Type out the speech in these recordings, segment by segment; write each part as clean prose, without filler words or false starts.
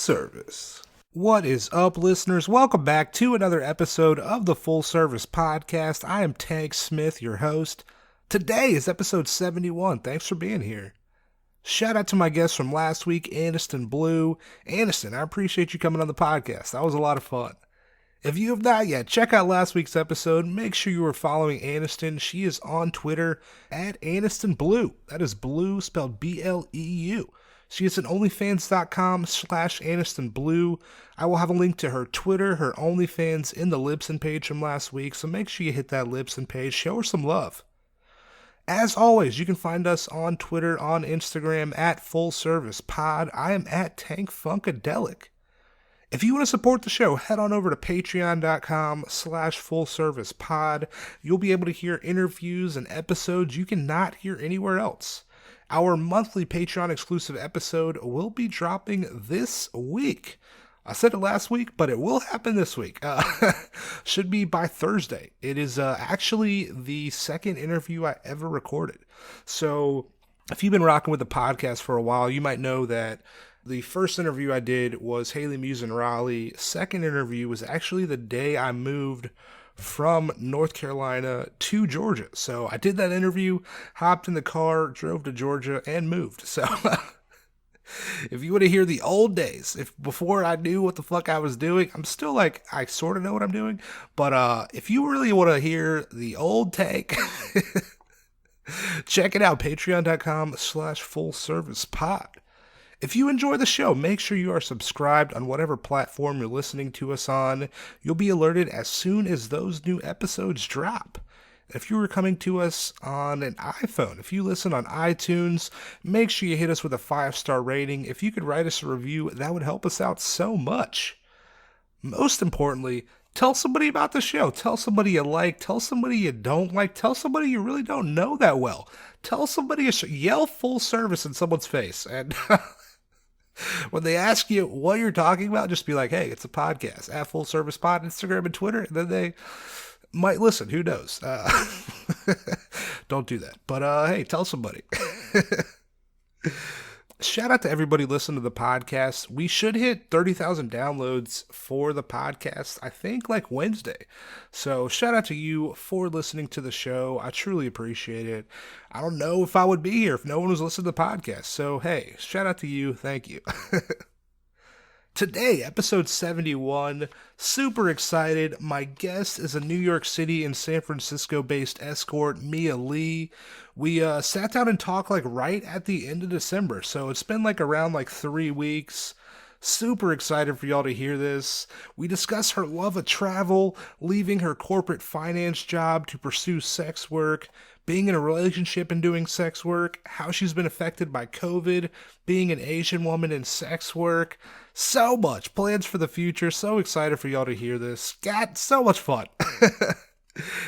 Service. What is up, listeners? Welcome back to another episode of the Full Service Podcast. I am Tank Smith, your host. Today is episode 71. Thanks for being here. Shout out to my guest from last week, Aniston Blue. Aniston, I appreciate you coming on the podcast. That was a lot of fun. If you have not yet, check out last week's episode. Make sure you are following Aniston. She is on Twitter at Aniston Blue. That is blue spelled B-L-E-U. She is at onlyfans.com/Aniston Blue. I will have a link to her Twitter, her OnlyFans in the Libsyn page from last week, so make sure you hit that Libsyn page. Show her some love. As always, you can find us on Twitter, on Instagram, at Full Service Pod. I am at Tank Funkadelic. If you want to support the show, head on over to patreon.com/Full Service Pod. You'll be able to hear interviews and episodes you cannot hear anywhere else. Our monthly Patreon exclusive episode will be dropping this week. I said it last week, but it will happen this week. Should be by Thursday. It is actually the second interview I ever recorded. So if you've been rocking with the podcast for a while, you might know that the first interview I did was Haley Muse in Raleigh. Second interview was actually the day I moved from North Carolina to Georgia. So I did that interview, hopped in the car, drove to Georgia, and moved. So if you want to hear the old days, if before I knew what the fuck I was doing, I'm still like, I sort of know what I'm doing. But if you really want to hear the old take, check it out, patreon.com/Full Service Pod. If you enjoy the show, make sure you are subscribed on whatever platform you're listening to us on. You'll be alerted as soon as those new episodes drop. If you are coming to us on an iPhone, if you listen on iTunes, make sure you hit us with a 5-star rating. If you could write us a review, that would help us out so much. Most importantly, tell somebody about the show. Tell somebody you like. Tell somebody you don't like. Tell somebody you really don't know that well. Tell somebody, yell Full Service in someone's face. And when they ask you what you're talking about, just be like, hey, it's a podcast. At Full Service Pod, Instagram and Twitter. And then they might listen. Who knows? Don't do that. But hey, tell somebody. Shout out to everybody listening to the podcast. We should hit 30,000 downloads for the podcast, I think, like Wednesday. So shout out to you for listening to the show. I truly appreciate it. I don't know if I would be here if no one was listening to the podcast. So hey, shout out to you. Thank you. Today, episode 71, super excited. My guest is a New York City and San Francisco-based escort, Mia Lee. We sat down and talked like right at the end of December, so it's been like around like 3 weeks. Super excited for y'all to hear this. We discuss her love of travel, leaving her corporate finance job to pursue sex work, being in a relationship and doing sex work, how she's been affected by COVID, being an Asian woman in sex work. So much. Plans for the future. So excited for y'all to hear this. Got so much fun.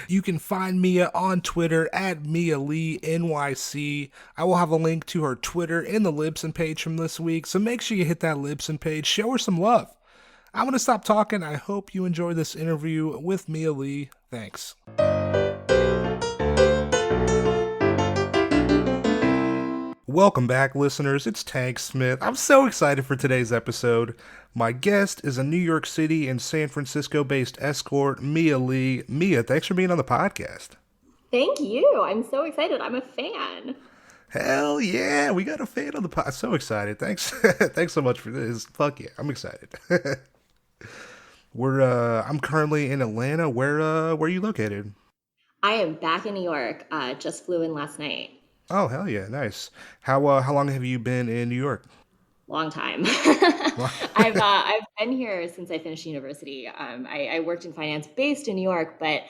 You can find Mia on Twitter at Mia Lee NYC. I will have a link to her Twitter in the Libsyn page from this week, so make sure you hit that Libsyn page. Show her some love. I'm going to stop talking. I hope you enjoy this interview with Mia Lee. Thanks. Welcome back, listeners. It's Tank Smith. I'm so excited for today's episode. My guest is a New York City and San Francisco-based escort, Mia Lee. Mia, thanks for being on the podcast. Thank you. I'm so excited. I'm a fan. Hell yeah, we got a fan on the podcast. So excited. Thanks. Thanks so much for this. Fuck yeah, I'm excited. I'm currently in Atlanta. Where are you located? I am back in New York. Just flew in last night. Oh, hell yeah, nice. How long have you been in New York? Long time. I've been here since I finished university. I worked in finance based in New York, but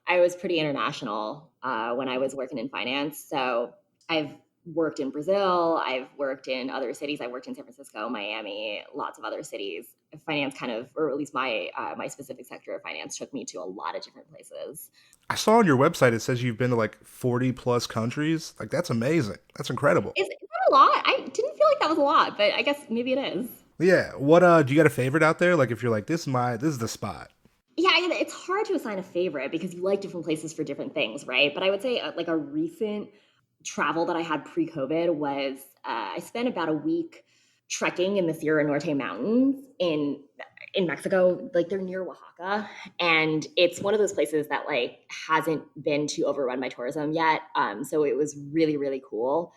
I was pretty international when I was working in finance. So I've worked in Brazil. I've worked in other cities. I worked in San Francisco, Miami, lots of other cities. Finance kind of, or at least my specific sector of finance took me to a lot of different places. I saw on your website, it says you've been to like 40 plus countries. Like, that's amazing. That's incredible. Is that a lot? I didn't feel like that was a lot, but I guess maybe it is. Yeah. What, do you got a favorite out there? Like, if you're like, this is the spot. Yeah, it's hard to assign a favorite because you like different places for different things, right? But I would say like a recent travel that I had pre-COVID was I spent about a week trekking in the Sierra Norte mountains in Mexico. Like they're near Oaxaca, and it's one of those places that like hasn't been too overrun by tourism yet. So it was really really cool,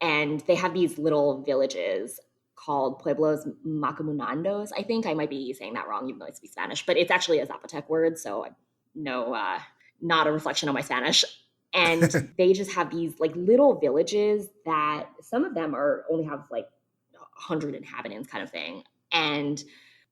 and they have these little villages called pueblos macamunandos. I think I might be saying that wrong, even though I speak Spanish, but it's actually a Zapotec word, so no, not a reflection on my Spanish. And they just have these like little villages that some of them are only have like 100 inhabitants kind of thing. And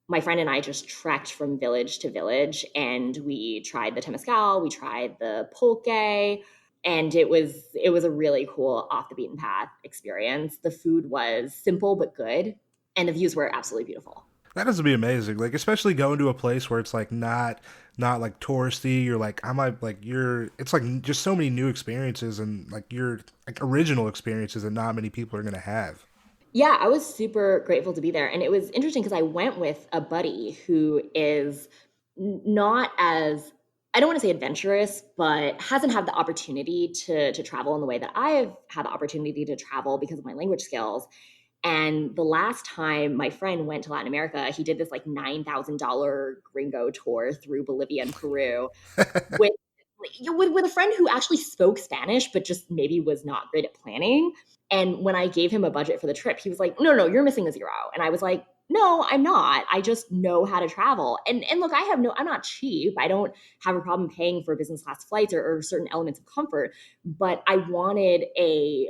my friend and I just trekked from village to village, and we tried the temescal, we tried the pulque, and it was a really cool off the beaten path experience. The food was simple but good, and the views were absolutely beautiful. That has to be amazing. Like especially going to a place where it's like not like touristy. You're like I might like you're. It's like just so many new experiences and like your like original experiences that not many people are gonna have. Yeah, I was super grateful to be there. And it was interesting because I went with a buddy who is not as, I don't want to say adventurous, but hasn't had the opportunity to travel in the way that I've had the opportunity to travel because of my language skills. And the last time my friend went to Latin America, he did this like $9,000 gringo tour through Bolivia and Peru with with a friend who actually spoke Spanish, but just maybe was not great at planning. And when I gave him a budget for the trip, he was like, "No, no, you're missing a zero." And I was like, "No, I'm not. I just know how to travel." And look, I'm not cheap. I don't have a problem paying for business class flights or certain elements of comfort, but I wanted a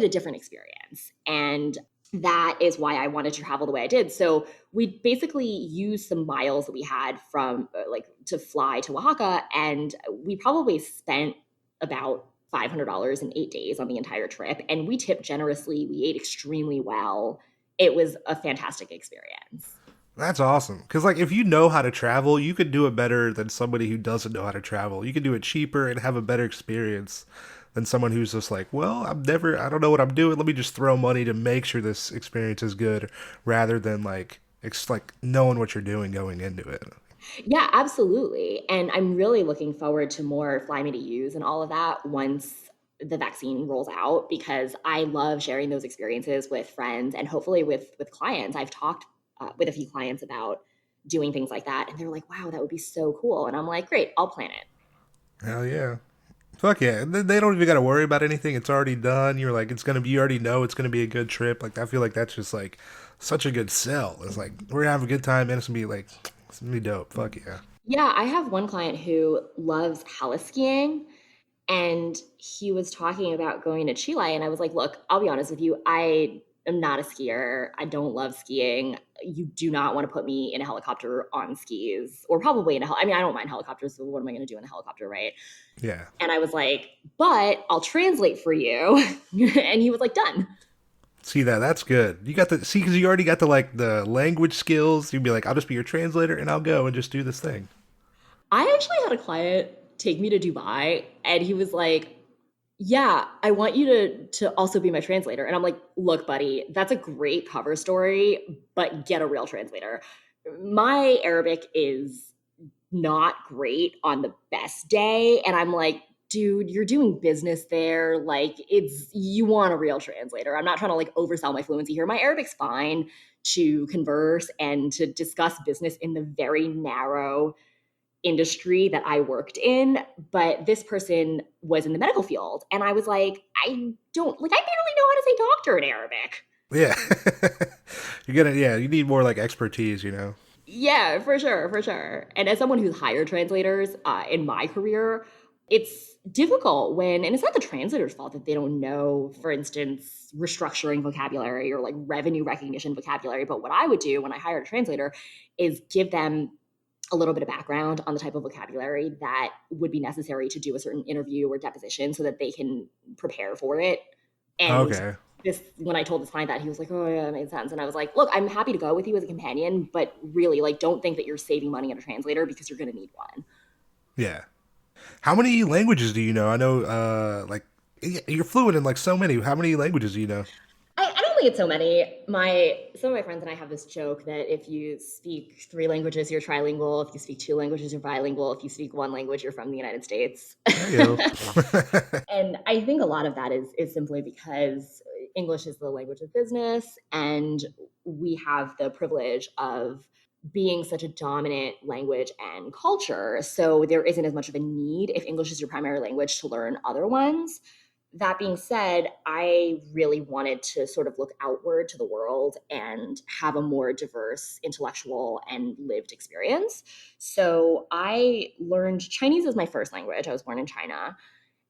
different experience. And that is why I wanted to travel the way I did. So we basically used some miles that we had from like to fly to Oaxaca, and we probably spent about $500 in 8 days on the entire trip. And we tipped generously. We ate extremely well. It was a fantastic experience. That's awesome. Because, like, if you know how to travel, you could do it better than somebody who doesn't know how to travel. You can do it cheaper and have a better experience than someone who's just like, well, I don't know what I'm doing. Let me just throw money to make sure this experience is good rather than like, it's like knowing what you're doing going into it. Yeah, absolutely. And I'm really looking forward to more Fly Me to Use and all of that once the vaccine rolls out, because I love sharing those experiences with friends and hopefully with clients. I've talked with a few clients about doing things like that, and they're like, "Wow, that would be so cool." And I'm like, "Great, I'll plan it." Hell yeah. Fuck yeah. They don't even got to worry about anything. It's already done. You're like, it's going to be, you already know it's going to be a good trip. Like, I feel like that's just like such a good sell. It's like, we're going to have a good time and it's going to be like, it's going to be dope. Fuck yeah. Yeah, I have one client who loves heli skiing, and he was talking about going to Chile, and I was like, "Look, I'll be honest with you. I am not a skier. I don't love skiing. You do not want to put me in a helicopter on skis, or probably in a I mean, I don't mind helicopters, so what am I going to do in a helicopter, right?" Yeah. And I was like, "But I'll translate for you." And he was like, "Done." See that? That's good. You got the, see, because you already got the, like, the language skills. You'd be like, I'll just be your translator and I'll go and just do this thing. I actually had a client take me to Dubai, and he was like, "Yeah, I want you to also be my translator." And I'm like, "Look, buddy, that's a great cover story, but get a real translator." My Arabic is not great on the best day, and I'm like, "Dude, you're doing business there. Like, it's you want a real translator." I'm not trying to like oversell my fluency here. My Arabic's fine to converse and to discuss business in the very narrow industry that I worked in, but this person was in the medical field. And I was like, I barely know how to say doctor in Arabic. Yeah. You're gonna, yeah, you need more like expertise, you know? Yeah, for sure, for sure. And as someone who's hired translators in my career, it's difficult and it's not the translator's fault that they don't know, for instance, restructuring vocabulary or like revenue recognition vocabulary. But what I would do when I hired a translator is give them a little bit of background on the type of vocabulary that would be necessary to do a certain interview or deposition so that they can prepare for it. And Okay. this, when I told this client that, he was like, "Oh yeah, that made sense." And I was like, "Look, I'm happy to go with you as a companion, but really, like, don't think that you're saving money on a translator because you're going to need one." Yeah. How many languages do you know? I know, like, you're fluent in like so many. How many languages do you know? I don't think it's so many. Some of my friends and I have this joke that if you speak three languages, you're trilingual. If you speak two languages, you're bilingual. If you speak one language, you're from the United States. There you go. And I think a lot of that is simply because English is the language of business, and we have the privilege of being such a dominant language and culture. So there isn't as much of a need, if English is your primary language, to learn other ones. That being said, I really wanted to sort of look outward to the world and have a more diverse intellectual and lived experience. So I learned Chinese as my first language. I was born in China.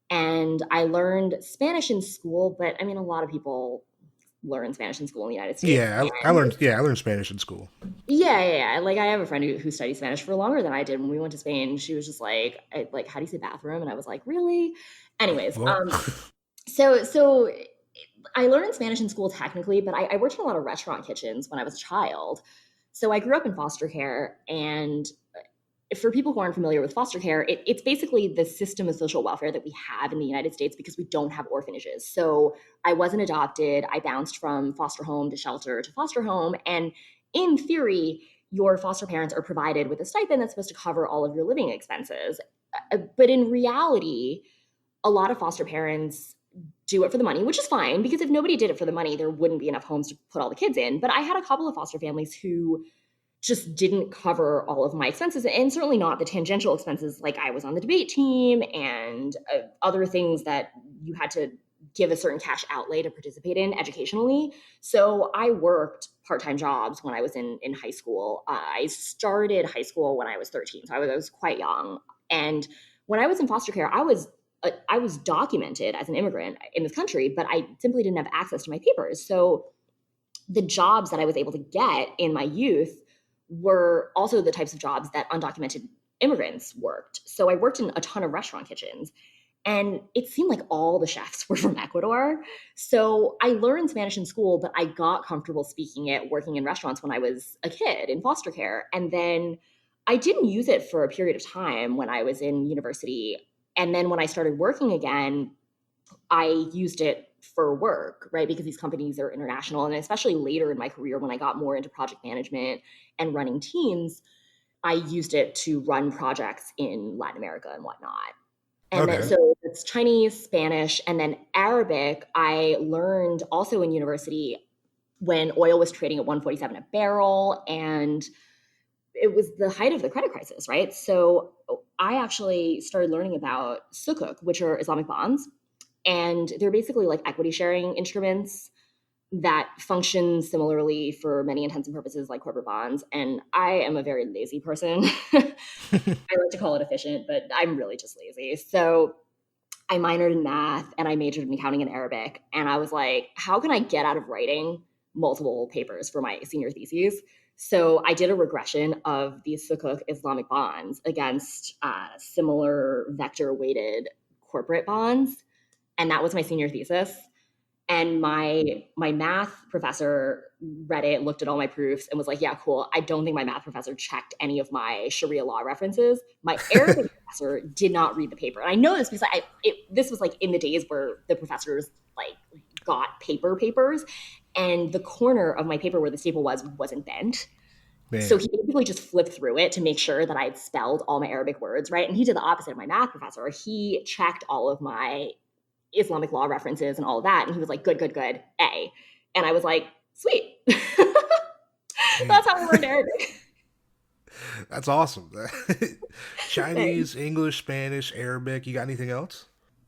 And I learned Spanish in school, but I mean, a lot of people learn Spanish in school in the United States. I learned Spanish in school. Yeah. Like I have a friend who studied Spanish for longer than I did. When we went to Spain, she was just like, how do you say bathroom? And I was like, really? Anyways, Well, so I learned Spanish in school technically, but I worked in a lot of restaurant kitchens when I was a child. So I grew up in foster care, and for people who aren't familiar with foster care, it's basically the system of social welfare that we have in the United States because we don't have orphanages. So I wasn't adopted. I bounced from foster home to shelter to foster home. And in theory, your foster parents are provided with a stipend that's supposed to cover all of your living expenses. But in reality, a lot of foster parents do it for the money, which is fine because if nobody did it for the money, there wouldn't be enough homes to put all the kids in. But I had a couple of foster families who just didn't cover all of my expenses, and certainly not the tangential expenses, like I was on the debate team and other things that you had to give a certain cash outlay to participate in educationally. So I worked part-time jobs when I was in high school. I started high school when I was 13, so I was quite young. And when I was in foster care, I was documented as an immigrant in this country, but I simply didn't have access to my papers. So the jobs that I was able to get in my youth were also the types of jobs that undocumented immigrants worked. So I worked in a ton of restaurant kitchens, and it seemed like all the chefs were from Ecuador. So I learned Spanish in school, but I got comfortable speaking it working in restaurants when I was a kid in foster care. And then I didn't use it for a period of time when I was in university. And then when I started working again, I used it for work, right? Because these companies are international. And especially later in my career, when I got more into project management and running teams, I used it to run projects in Latin America and whatnot. And then, okay. so it's Chinese, Spanish, and then Arabic. I learned also in university when oil was trading at 147 a barrel, and it was the height of the credit crisis, right? So I actually started learning about sukuk, which are Islamic bonds, and they're basically like equity sharing instruments that function similarly for many intents and purposes like corporate bonds. And I am a very lazy person. I like to call it efficient, but I'm really just lazy. So I minored in math and I majored in accounting and Arabic. And I was like, how can I get out of writing multiple papers for my senior theses? So I did a regression of these Sukuk Islamic bonds against similar vector weighted corporate bonds. And that was my senior thesis. And my math professor read it, looked at all my proofs, and was like, "Yeah, cool." I don't think my math professor checked any of my Sharia law references. My Arabic professor did not read the paper, and I know this because this was like in the days where the professors like got papers, and the corner of my paper where the staple wasn't bent. So Man. he basically just flipped through it to make sure that I had spelled all my Arabic words right. And he did the opposite of my math professor. He checked all of my Islamic law references and all of that. And he was like, good, A. And I was like, sweet. Man. That's how I learned Arabic. That's awesome. Chinese, English, Spanish, Arabic. You got anything else?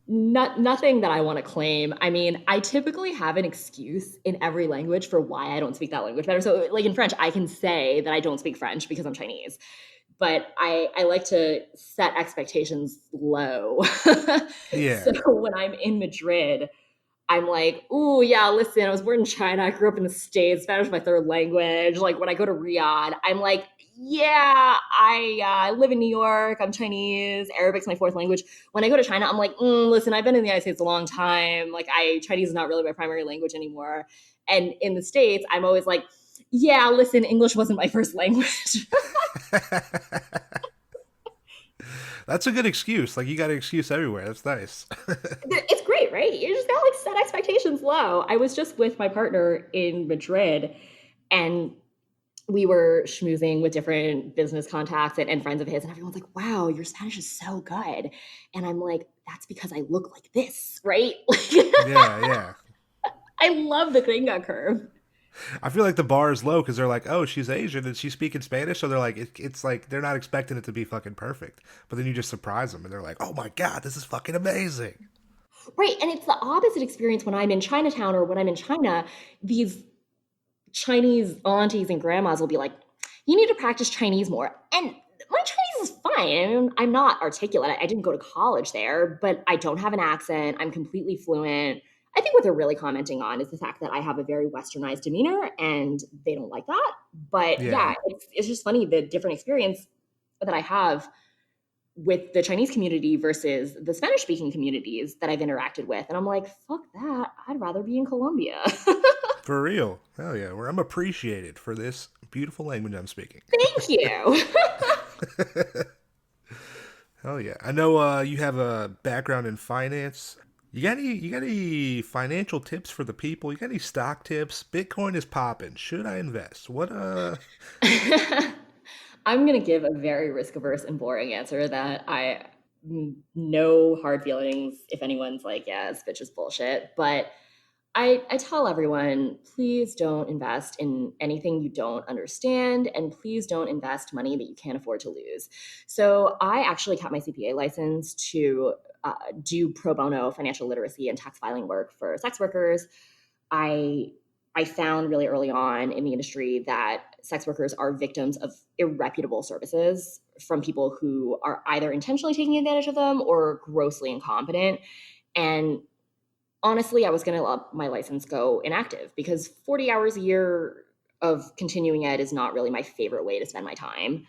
Nothing that I want to claim. I mean, I typically have an excuse in every language for why I don't speak that language better. So, like in French, I can say that I don't speak French because I'm Chinese. But I like to set expectations low. Yeah. So when I'm in Madrid, I'm like, "Ooh, yeah, listen, I was born in China. I grew up in the States. Spanish is my third language." Like when I go to Riyadh, I'm like, "Yeah, I live in New York. I'm Chinese. Arabic's my fourth language." When I go to China, I'm like, "Listen, I've been in the United States a long time. Like Chinese is not really my primary language anymore." And in the States, I'm always like, "Yeah, listen, English wasn't my first language." That's a good excuse. Like you got an excuse everywhere. That's nice. It's great, right? You just gotta like set expectations low. I was just with my partner in Madrid, and we were schmoozing with different business contacts and friends of his, and everyone's like, "Wow, your Spanish is so good." And I'm like, "That's because I look like this, right?" Yeah, yeah. I love the gringa curve. I feel like the bar is low because they're like, oh, she's Asian and she's speaking Spanish, so they're like, it's like they're not expecting it to be fucking perfect, but then you just surprise them and they're like, oh my god, this is fucking amazing. Right. And it's the opposite experience when I'm in Chinatown or when I'm in China. These Chinese aunties and grandmas will be like, you need to practice Chinese more. And my Chinese is fine. I mean, I'm not articulate. I didn't go to college there, but I don't have an accent. I'm completely fluent. I think what they're really commenting on is the fact that I have a very westernized demeanor and they don't like that. But Yeah, yeah, it's just funny the different experience that I have with the Chinese community versus the Spanish speaking communities that I've interacted with. And I'm like, fuck that. I'd rather be in Colombia. for real. Hell yeah, where I'm appreciated for this beautiful language I'm speaking. Thank you. Hell yeah, I know you have a background in finance. You got any financial tips for the people? You got any stock tips? Bitcoin is popping. Should I invest? What I'm going to give a very risk averse and boring answer that no hard feelings if anyone's like, yeah, this bitch is bullshit. But I tell everyone, please don't invest in anything you don't understand, and please don't invest money that you can't afford to lose. So I actually kept my CPA license to do pro bono financial literacy and tax filing work for sex workers. I I found really early on in the industry that sex workers are victims of irreputable services from people who are either intentionally taking advantage of them or grossly incompetent. And honestly, I was going to let my license go inactive because 40 hours a year of continuing ed is not really my favorite way to spend my time.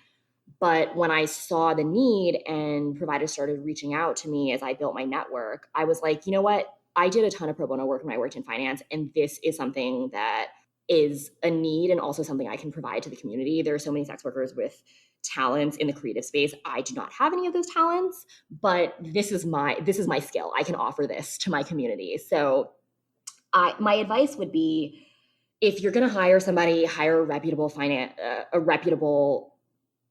But when I saw the need and providers started reaching out to me as I built my network, I was like, you know what? I did a ton of pro bono work when I worked in finance, and this is something that is a need and also something I can provide to the community. There are so many sex workers with talents in the creative space. I do not have any of those talents, but this is my skill. I can offer this to my community. So my advice would be if you're going to hire somebody, hire a reputable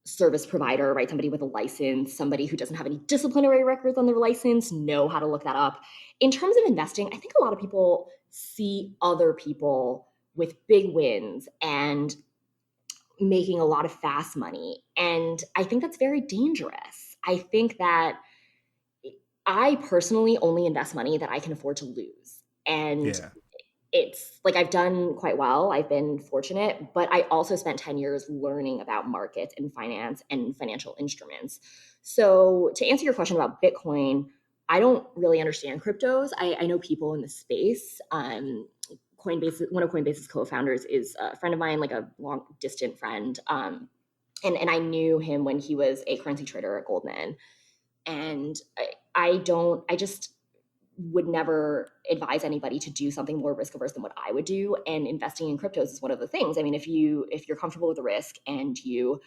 service provider, right? Somebody with a license, somebody who doesn't have any disciplinary records on their license, know how to look that up. In terms of investing, I think a lot of people see other people with big wins and making a lot of fast money. And I think that's very dangerous. I think that I personally only invest money that I can afford to lose. And yeah. it's like I've done quite well. I've been fortunate, but I also spent 10 years learning about markets and finance and financial instruments. So, to answer your question about Bitcoin, I don't really understand cryptos. I know people in the space. Coinbase, one of Coinbase's co-founders, is a friend of mine, like a long distant friend. And I knew him when he was a currency trader at Goldman. And I just would never advise anybody to do something more risk averse than what I would do. And investing in cryptos is one of the things. I mean, if you're comfortable with the risk and you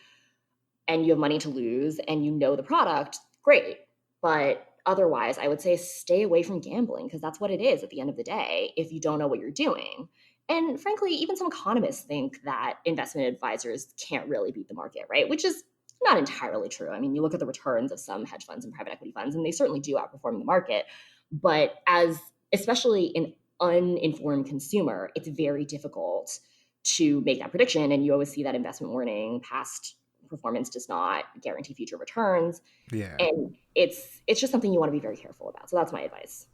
have money to lose and you know the product, great. But otherwise, I would say stay away from gambling because that's what it is at the end of the day if you don't know what you're doing. And frankly, even some economists think that investment advisors can't really beat the market, right? Which is not entirely true. I mean, you look at the returns of some hedge funds and private equity funds, and they certainly do outperform the market. But as especially an uninformed consumer, it's very difficult to make that prediction. And you always see that investment warning: past performance does not guarantee future returns. Yeah. And it's just something you want to be very careful about. So that's my advice.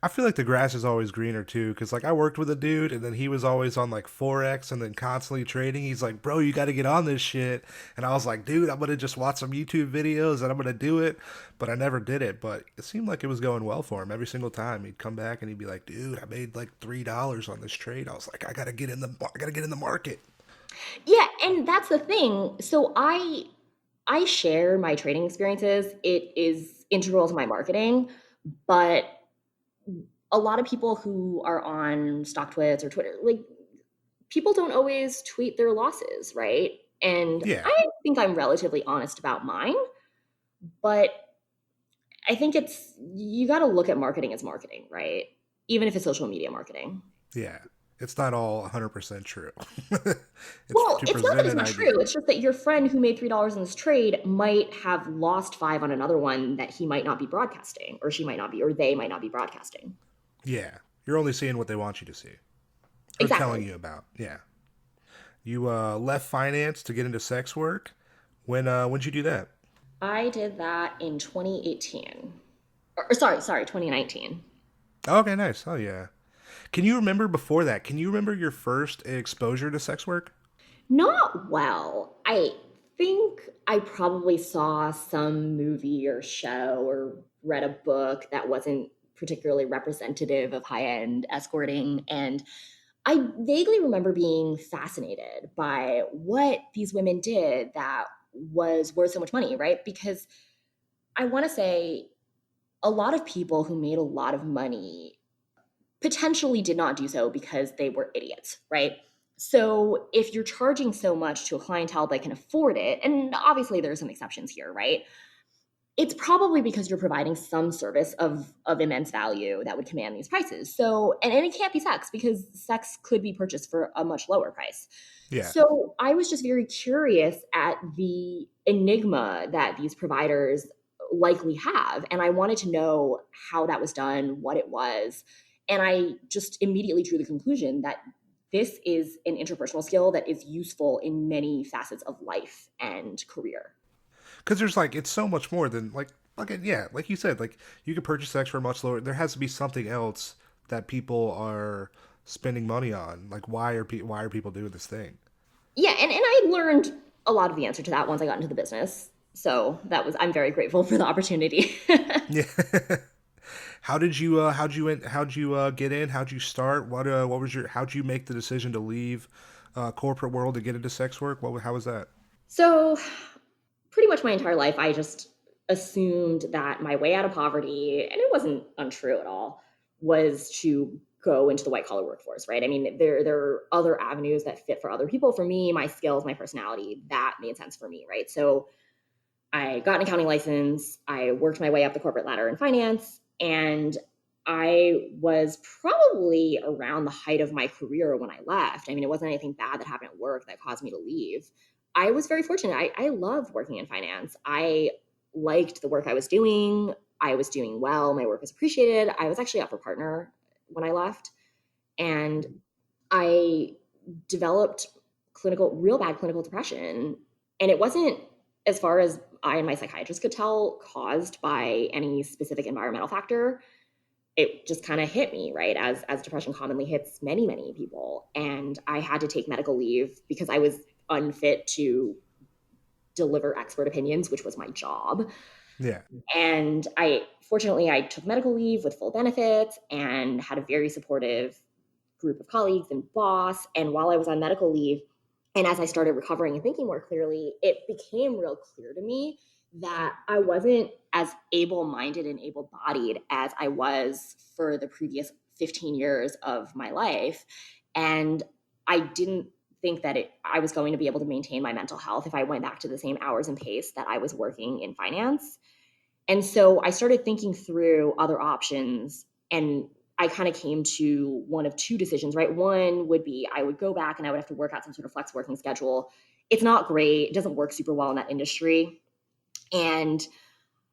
I feel like the grass is always greener too, because like I worked with a dude, and then he was always on like forex, and then constantly trading. He's like, "Bro, you got to get on this shit," and I was like, "Dude, I'm gonna just watch some YouTube videos and I'm gonna do it," but I never did it. But it seemed like it was going well for him every single time. He'd come back and he'd be like, "Dude, I made like $3 on this trade." I was like, I gotta get in the market." Yeah, and that's the thing. So I share my trading experiences. It is integral to my marketing, but a lot of people who are on StockTwits or Twitter, like people don't always tweet their losses, right? And Yeah, I think I'm relatively honest about mine, but I think it's you got to look at marketing as marketing, right? Even if it's social media marketing. yeah. It's not all 100% true. It's Well, to it's not that present it's an not true. idea. It's just that your friend who made $3 in this trade might have lost five on another one that he might not be broadcasting, or she might not be, or they might not be broadcasting. Yeah, you're only seeing what they want you to see. Or telling Exactly. you about. Yeah. You left finance to get into sex work. When'd you do that? I did that in 2018. Or sorry, 2019. Okay, nice. Oh yeah. Can you remember before that? Can you remember your first exposure to sex work? Not well. I think I probably saw some movie or show or read a book that wasn't particularly representative of high-end escorting, and I vaguely remember being fascinated by what these women did that was worth so much money, right? Because I want to say a lot of people who made a lot of money potentially did not do so because they were idiots, right? So if you're charging so much to a clientele that can afford it, and obviously there are some exceptions here, right? It's probably because you're providing some service of immense value that would command these prices. So, and it can't be sex because sex could be purchased for a much lower price. Yeah. So I was just very curious at the enigma that these providers likely have. And I wanted to know how that was done, what it was. And I just immediately drew the conclusion that this is an interpersonal skill that is useful in many facets of life and career. Because there's like it's so much more than yeah, like you said, like you could purchase sex for much lower. There has to be something else that people are spending money on. Like why are people doing this thing? Yeah, and I learned a lot of the answer to that once I got into the business. So that was I'm very grateful for the opportunity. Yeah. How'd you get in? How'd you start? What was your how'd you make the decision to leave corporate world to get into sex work? How was that? So pretty much my entire life I just assumed that my way out of poverty, and it wasn't untrue at all, was to go into the white collar workforce, right? I mean, there are other avenues that fit for other people. For me, my skills, my personality, that made sense for me, right? So I got an accounting license. I worked my way up the corporate ladder in finance, and I was probably around the height of my career when I left. I mean, it wasn't anything bad that happened at work that caused me to leave. I was very fortunate. I loved working in finance. I liked the work I was doing. I was doing well. My work was appreciated. I was actually up for partner when I left. And I developed real bad clinical depression. And it wasn't, as far as I and my psychiatrist could tell, caused by any specific environmental factor. It just kind of hit me, right? As depression commonly hits many people. And I had to take medical leave because I was unfit to deliver expert opinions, which was my job. Yeah. And fortunately, I took medical leave with full benefits and had a very supportive group of colleagues and boss. And while I was on medical leave, and as I started recovering and thinking more clearly, it became real clear to me that I wasn't as able minded and able bodied as I was for the previous 15 years of my life. And I didn't think that I was going to be able to maintain my mental health if I went back to the same hours and pace that I was working in finance. And so I started thinking through other options, and I kind of came to one of two decisions, right? One would be I would go back and I would have to work out some sort of flex working schedule. It's not great, it doesn't work super well in that industry. And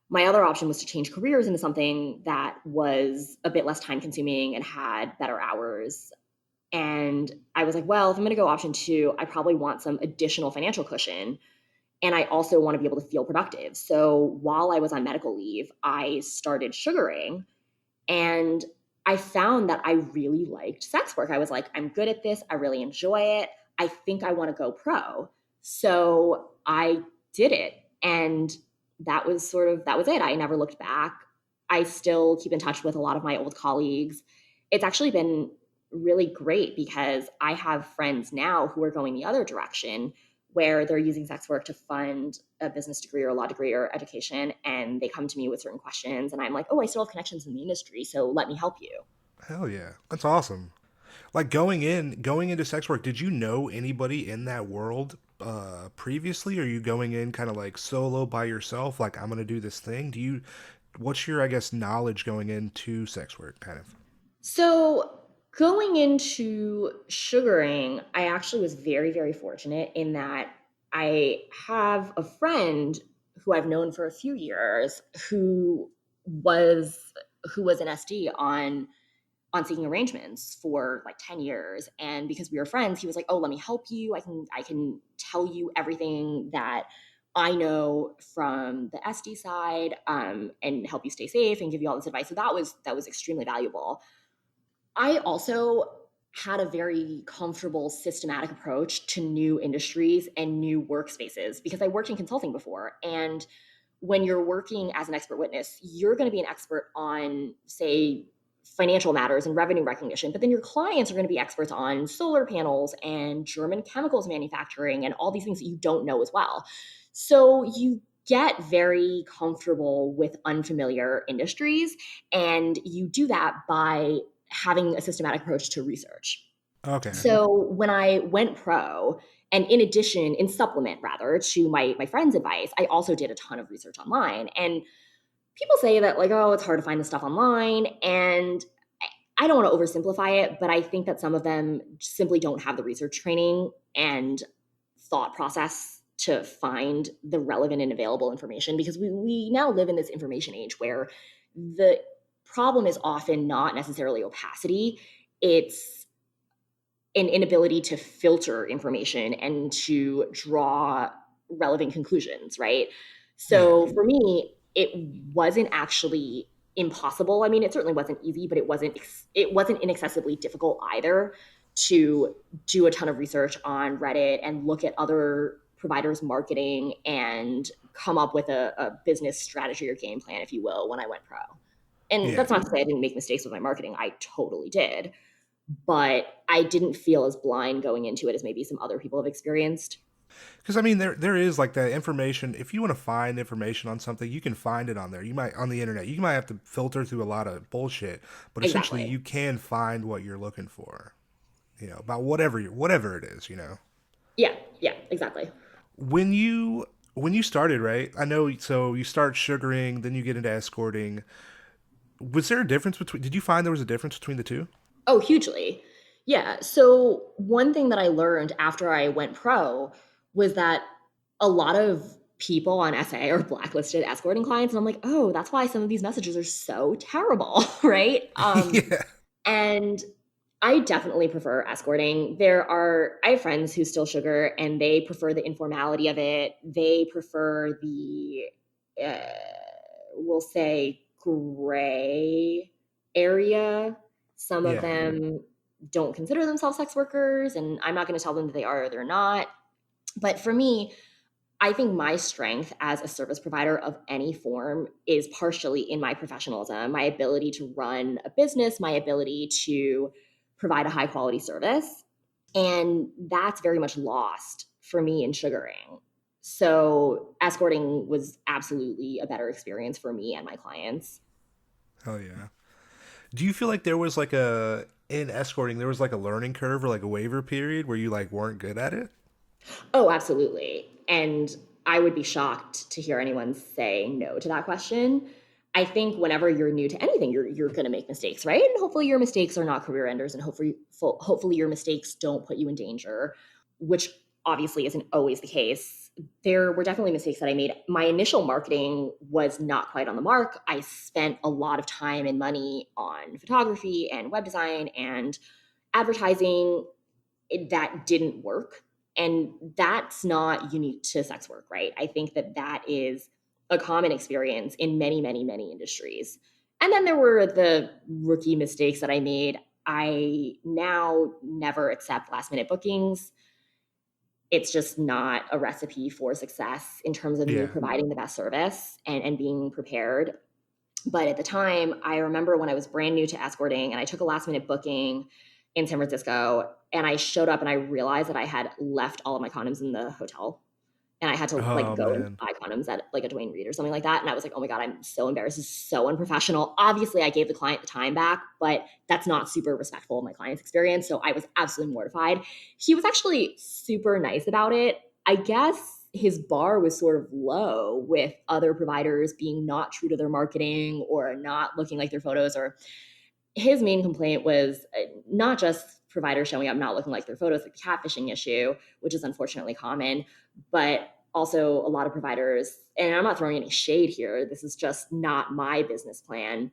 my other option was to change careers into something that was a bit less time consuming and had better hours. And I was like, well, if I'm going to go option two, I probably want some additional financial cushion, and I also want to be able to feel productive. So while I was on medical leave, I started sugaring, and I found that I really liked sex work. I was like, I'm good at this. I really enjoy it. I think I want to go pro. So I did it. And that was it. I never looked back. I still keep in touch with a lot of my old colleagues. It's actually been really great because I have friends now who are going the other direction, where they're using sex work to fund a business degree or a law degree or education. And they come to me with certain questions. And I'm like, oh, I still have connections in the industry. So let me help you. Hell yeah. That's awesome. Like going into sex work, did you know anybody in that world previously? Or are you going in kind of like solo by yourself? Like I'm gonna do this thing. What's your I guess knowledge going into sex work kind of? So going into sugaring, I actually was very fortunate in that I have a friend who I've known for a few years was an SD on seeking arrangements for like 10 years. And because we were friends, he was like, "Oh, let me help you. I can tell you everything that I know from the SD side, and help you stay safe and give you all this advice." So that was extremely valuable. I also had a very comfortable, systematic approach to new industries and new workspaces because I worked in consulting before. And when you're working as an expert witness, you're going to be an expert on, say, financial matters and revenue recognition, but then your clients are going to be experts on solar panels and German chemicals manufacturing and all these things that you don't know as well. So you get very comfortable with unfamiliar industries, and you do that by having a systematic approach to research. Okay. So when I went pro, and in addition, in supplement rather to my friend's advice, I also did a ton of research online. And people say that like, oh, it's hard to find this stuff online, and I don't want to oversimplify it, but I think that some of them simply don't have the research training and thought process to find the relevant and available information, because we now live in this information age where the problem is often not necessarily opacity, it's an inability to filter information and to draw relevant conclusions, right? Yeah. So for me, it wasn't actually impossible. I mean, it certainly wasn't easy, but it wasn't inaccessibly difficult either to do a ton of research on Reddit and look at other providers' marketing and come up with a business strategy or game plan, if you will, when I went pro. And Yeah. that's not to say I didn't make mistakes with my marketing. I totally did, but I didn't feel as blind going into it as maybe some other people have experienced. Because I mean, there is like that information. If you want to find information on something, you can find it on there. You might on the internet. You might have to filter through a lot of bullshit, but essentially, Exactly. you can find what you're looking for. About whatever it is. Yeah, yeah, exactly. When you started, right? I know. So you start sugaring, then you get into escorting. Was there a difference between? Did you find there was a difference between the two? Oh, hugely. Yeah. So one thing that I learned after I went pro was that a lot of people on SA are blacklisted escorting clients. And I'm like, oh, that's why some of these messages are so terrible, right? Yeah. And I definitely prefer escorting. I have friends who still sugar and they prefer the informality of it. They prefer uh, we'll say, gray area. Some of Yeah. them don't consider themselves sex workers, and I'm not going to tell them that they are or they're not. But for me, I think my strength as a service provider of any form is partially in my professionalism, my ability to run a business, my ability to provide a high quality service. And that's very much lost for me in sugaring. So escorting was absolutely a better experience for me and my clients. Oh yeah. Do you feel like there was like a in escorting there was like a learning curve or like a waiver period where you like weren't good at it? Oh, absolutely. And I would be shocked to hear anyone say no to that question. I think whenever you're new to anything, you're going to make mistakes, right? And hopefully your mistakes are not career enders, and hopefully your mistakes don't put you in danger, which obviously isn't always the case. There were definitely mistakes that I made. My initial marketing was not quite on the mark. I spent a lot of time and money on photography and web design and advertising that didn't work. And that's not unique to sex work, right? I think that that is a common experience in many, many, many industries. And then there were the rookie mistakes that I made. I now never accept last minute bookings. It's just not a recipe for success in terms of me Yeah. providing the best service and being prepared. But at the time, I remember when I was brand new to escorting and I took a last minute booking in San Francisco, and I showed up and I realized that I had left all of my condoms in the hotel, and I had to like Oh go and man. buy condoms at like a Dwayne Reed or something like that. And I was like, oh my God, I'm so embarrassed. This is so unprofessional. Obviously, I gave the client the time back, but that's not super respectful of my client's experience. So I was absolutely mortified. He was actually super nice about it. I guess his bar was sort of low with other providers being not true to their marketing or not looking like their photos. Or his main complaint was not just providers showing up not looking like their photos, like the catfishing issue, which is unfortunately common, but also a lot of providers, and I'm not throwing any shade here, this is just not my business plan.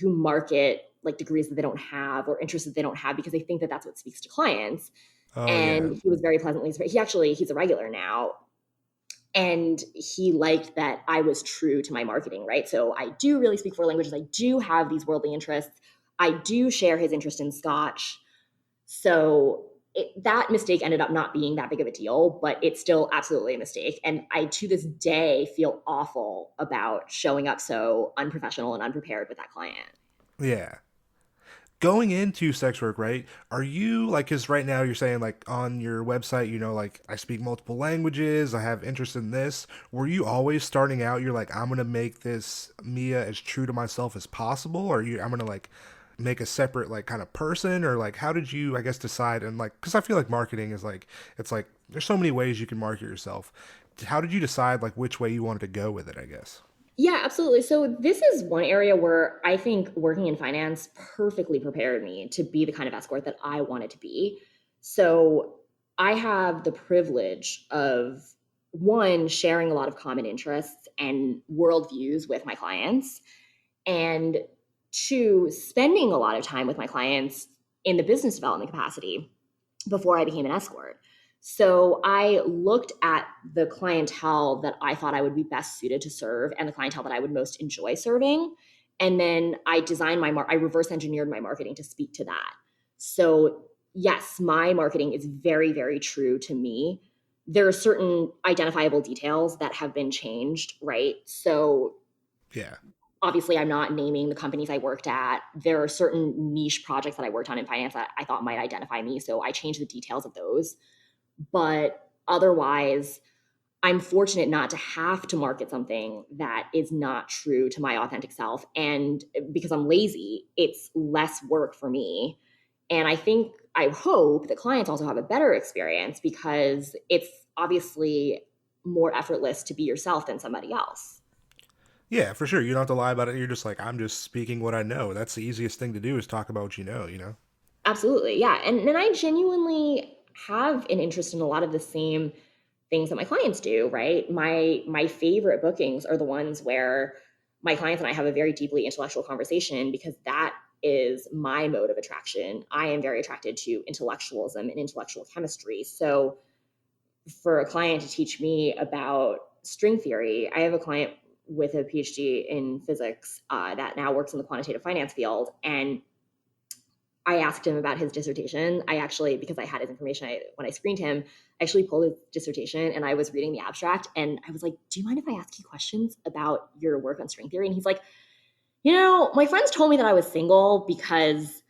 who market like degrees that they don't have or interests that they don't have because they think that that's what speaks to clients. Oh yeah. And he was very pleasantly surprised. He's a regular now, and he liked that I was true to my marketing, right? So I do really speak four languages. I do have these worldly interests. I do share his interest in Scotch. So that mistake ended up not being that big of a deal, but it's still absolutely a mistake. And I, to this day, feel awful about showing up so unprofessional and unprepared with that client. Yeah. Going into sex work, right? Are you like, cause right now you're saying like on your website, like I speak multiple languages, I have interest in this. Were you always starting out, you're like, I'm gonna make this Mia as true to myself as possible? Or I'm gonna like make a separate like kind of person? Or like, how did you, I guess, decide? And like, cause I feel like marketing is like, it's like, there's so many ways you can market yourself. How did you decide like which way you wanted to go with it, I guess? Yeah, absolutely. So this is one area where I think working in finance perfectly prepared me to be the kind of escort that I wanted to be. So I have the privilege of one, sharing a lot of common interests and worldviews with my clients, and two, spending a lot of time with my clients in the business development capacity before I became an escort. So I looked at the clientele that I thought I would be best suited to serve and the clientele that I would most enjoy serving. And then I I reverse engineered my marketing to speak to that. So yes, my marketing is very, very true to me. There are certain identifiable details that have been changed, right? So Yeah. obviously I'm not naming the companies I worked at. There are certain niche projects that I worked on in finance that I thought might identify me. So I changed the details of those. But otherwise, I'm fortunate not to have to market something that is not true to my authentic self. And because I'm lazy, it's less work for me. And I hope that clients also have a better experience because it's obviously more effortless to be yourself than somebody else. Yeah, for sure. You don't have to lie about it. You're just like, I'm just speaking what I know. That's the easiest thing to do is talk about what you know? Absolutely. Yeah. And I genuinely have an interest in a lot of the same things that my clients do, right? My favorite bookings are the ones where my clients and I have a very deeply intellectual conversation because that is my mode of attraction. I am very attracted to intellectualism and intellectual chemistry. So for a client to teach me about string theory, I have a client with a PhD in physics that now works in the quantitative finance field, and I asked him about his dissertation. I actually, because I had his information, when I screened him, I actually pulled his dissertation and I was reading the abstract and I was like, "Do you mind if I ask you questions about your work on string theory?" And he's like, my friends told me that I was single because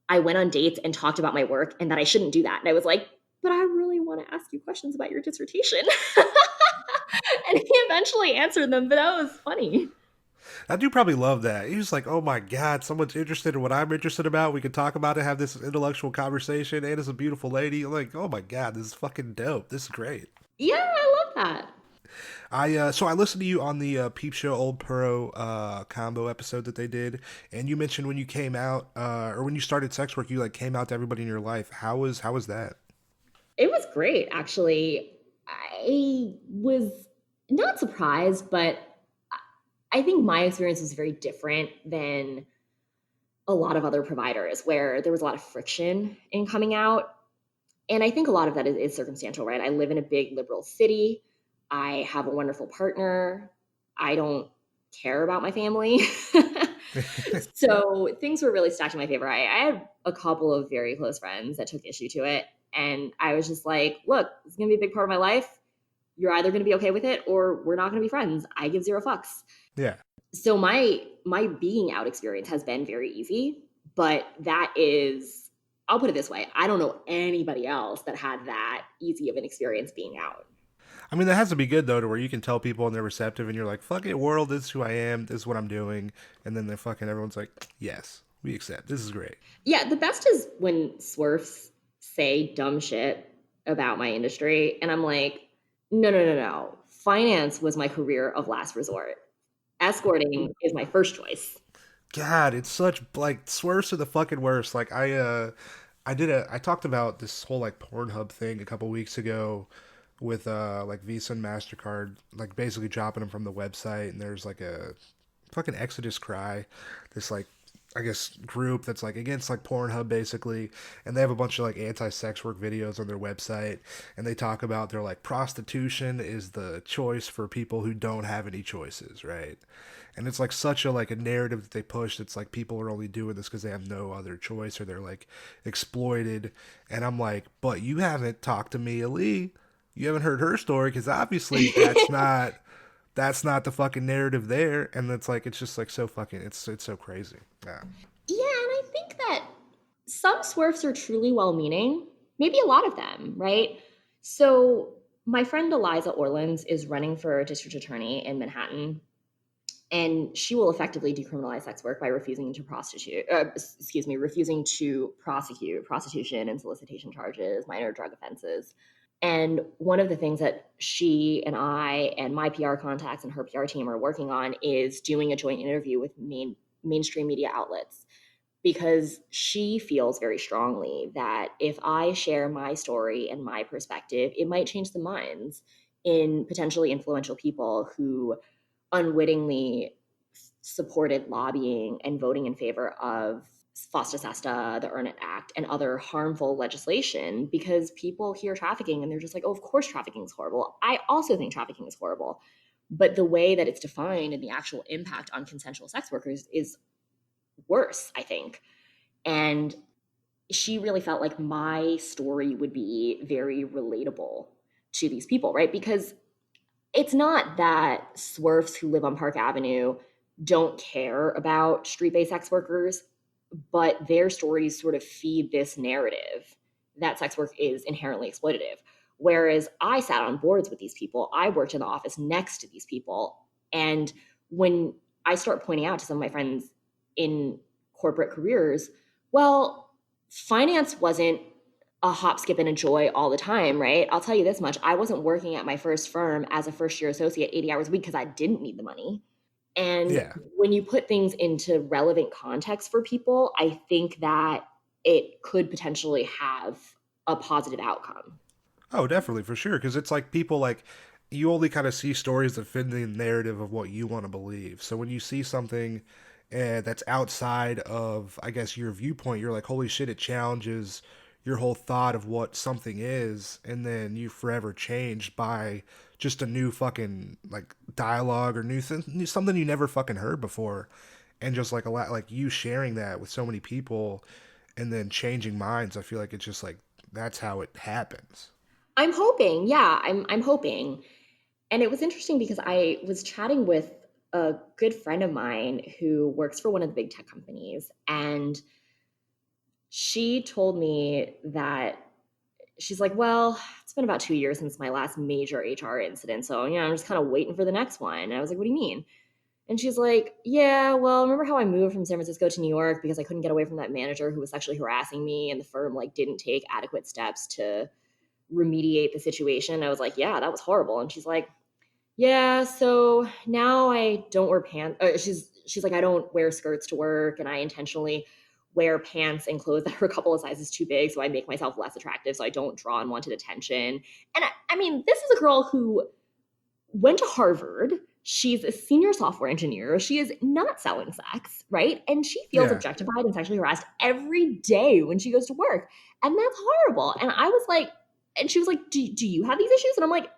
I went on dates and talked about my work and that I shouldn't do that." And I was like, "But I really want to ask you questions about your dissertation." And he eventually answered them, but that was funny. I do probably love that. He's like, oh my God, someone's interested in what I'm interested about. We can talk about it, have this intellectual conversation. And it's a beautiful lady. I'm like, oh my God, this is fucking dope. This is great. Yeah, I love that. So I listened to you on the Peep Show Old Pro combo episode that they did, and you mentioned when you came out or when you started sex work, you like came out to everybody in your life. How was that? It was great, actually. I was not surprised, but I think my experience was very different than a lot of other providers where there was a lot of friction in coming out. And I think a lot of that is circumstantial, right? I live in a big liberal city. I have a wonderful partner. I don't care about my family. So things were really stacked in my favor. I had a couple of very close friends that took issue to it. And I was just like, look, it's going to be a big part of my life. You're either going to be okay with it or we're not going to be friends. I give zero fucks. Yeah. So my being out experience has been very easy, but that is, I'll put it this way, I don't know anybody else that had that easy of an experience being out. I mean, that has to be good though, to where you can tell people and they're receptive, and you're like, "Fuck it, world, this is who I am. This is what I'm doing," and then they're fucking everyone's like, "Yes, we accept. This is great." Yeah, the best is when swerfs say dumb shit about my industry and I'm like, no, no, no, no. Finance was my career of last resort. Escorting is my first choice. God, it's such like swerves are the fucking worst. Like I talked about this whole like Pornhub thing a couple weeks ago with like Visa and MasterCard, like basically dropping them from the website, and there's like a fucking Exodus cry, this like I guess group that's like against like Pornhub basically, and they have a bunch of like anti-sex work videos on their website, and they talk about they're like prostitution is the choice for people who don't have any choices, right? And it's like such a like a narrative that they push. It's like people are only doing this because they have no other choice or they're like exploited. And I'm like, but you haven't talked to Mia Lee. You haven't heard her story because obviously that's not the fucking narrative there. And it's like it's just like so fucking it's so crazy. Yeah. Yeah, and I think that some swerves are truly well meaning, maybe a lot of them, right? So, my friend Eliza Orleans is running for district attorney in Manhattan, and she will effectively decriminalize sex work by refusing to prosecute prostitution and solicitation charges, minor drug offenses. And one of the things that she and I and my PR contacts and her PR team are working on is doing a joint interview with mainstream media outlets, because she feels very strongly that if I share my story and my perspective, it might change the minds in potentially influential people who unwittingly supported lobbying and voting in favor of FOSTA SESTA, the Earn It Act, and other harmful legislation, because people hear trafficking and they're just like, oh, of course trafficking is horrible. I also think trafficking is horrible. But the way that it's defined and the actual impact on consensual sex workers is worse, I think. And she really felt like my story would be very relatable to these people, right? Because it's not that swerfs who live on Park Avenue don't care about street based sex workers, but their stories sort of feed this narrative that sex work is inherently exploitative. Whereas I sat on boards with these people, I worked in the office next to these people. And when I start pointing out to some of my friends in corporate careers, well, finance wasn't a hop, skip, and a joy all the time, right? I'll tell you this much. I wasn't working at my first firm as a first year associate 80 hours a week because I didn't need the money. And Yeah. when you put things into relevant context for people, I think that it could potentially have a positive outcome. Oh, definitely for sure. Because it's like people like you only kind of see stories that fit the narrative of what you want to believe. So when you see something that's outside of, I guess, your viewpoint, you're like, holy shit, it challenges your whole thought of what something is, and then you forever changed by just a new fucking like dialogue or something you never fucking heard before, and just like a lot like you sharing that with so many people, and then changing minds. I feel like it's just like that's how it happens. I'm hoping, yeah, I'm hoping. And it was interesting because I was chatting with a good friend of mine who works for one of the big tech companies, and she told me that she's like, well, it's been about 2 years since my last major HR incident. So, I'm just kind of waiting for the next one. And I was like, what do you mean? And she's like, yeah, well, remember how I moved from San Francisco to New York because I couldn't get away from that manager who was sexually harassing me, and the firm like didn't take adequate steps to remediate the situation. I was like, yeah, that was horrible. And she's like, yeah, so now I don't wear pants. She's like, I don't wear skirts to work, and I intentionally wear pants and clothes that are a couple of sizes too big, so I make myself less attractive, so I don't draw unwanted attention. And I mean, this is a girl who went to Harvard. She's a senior software engineer. She is not selling sex, right? And she feels Yeah. objectified and sexually harassed every day when she goes to work. And that's horrible. And I was like, and she was like, do you have these issues? And I'm like,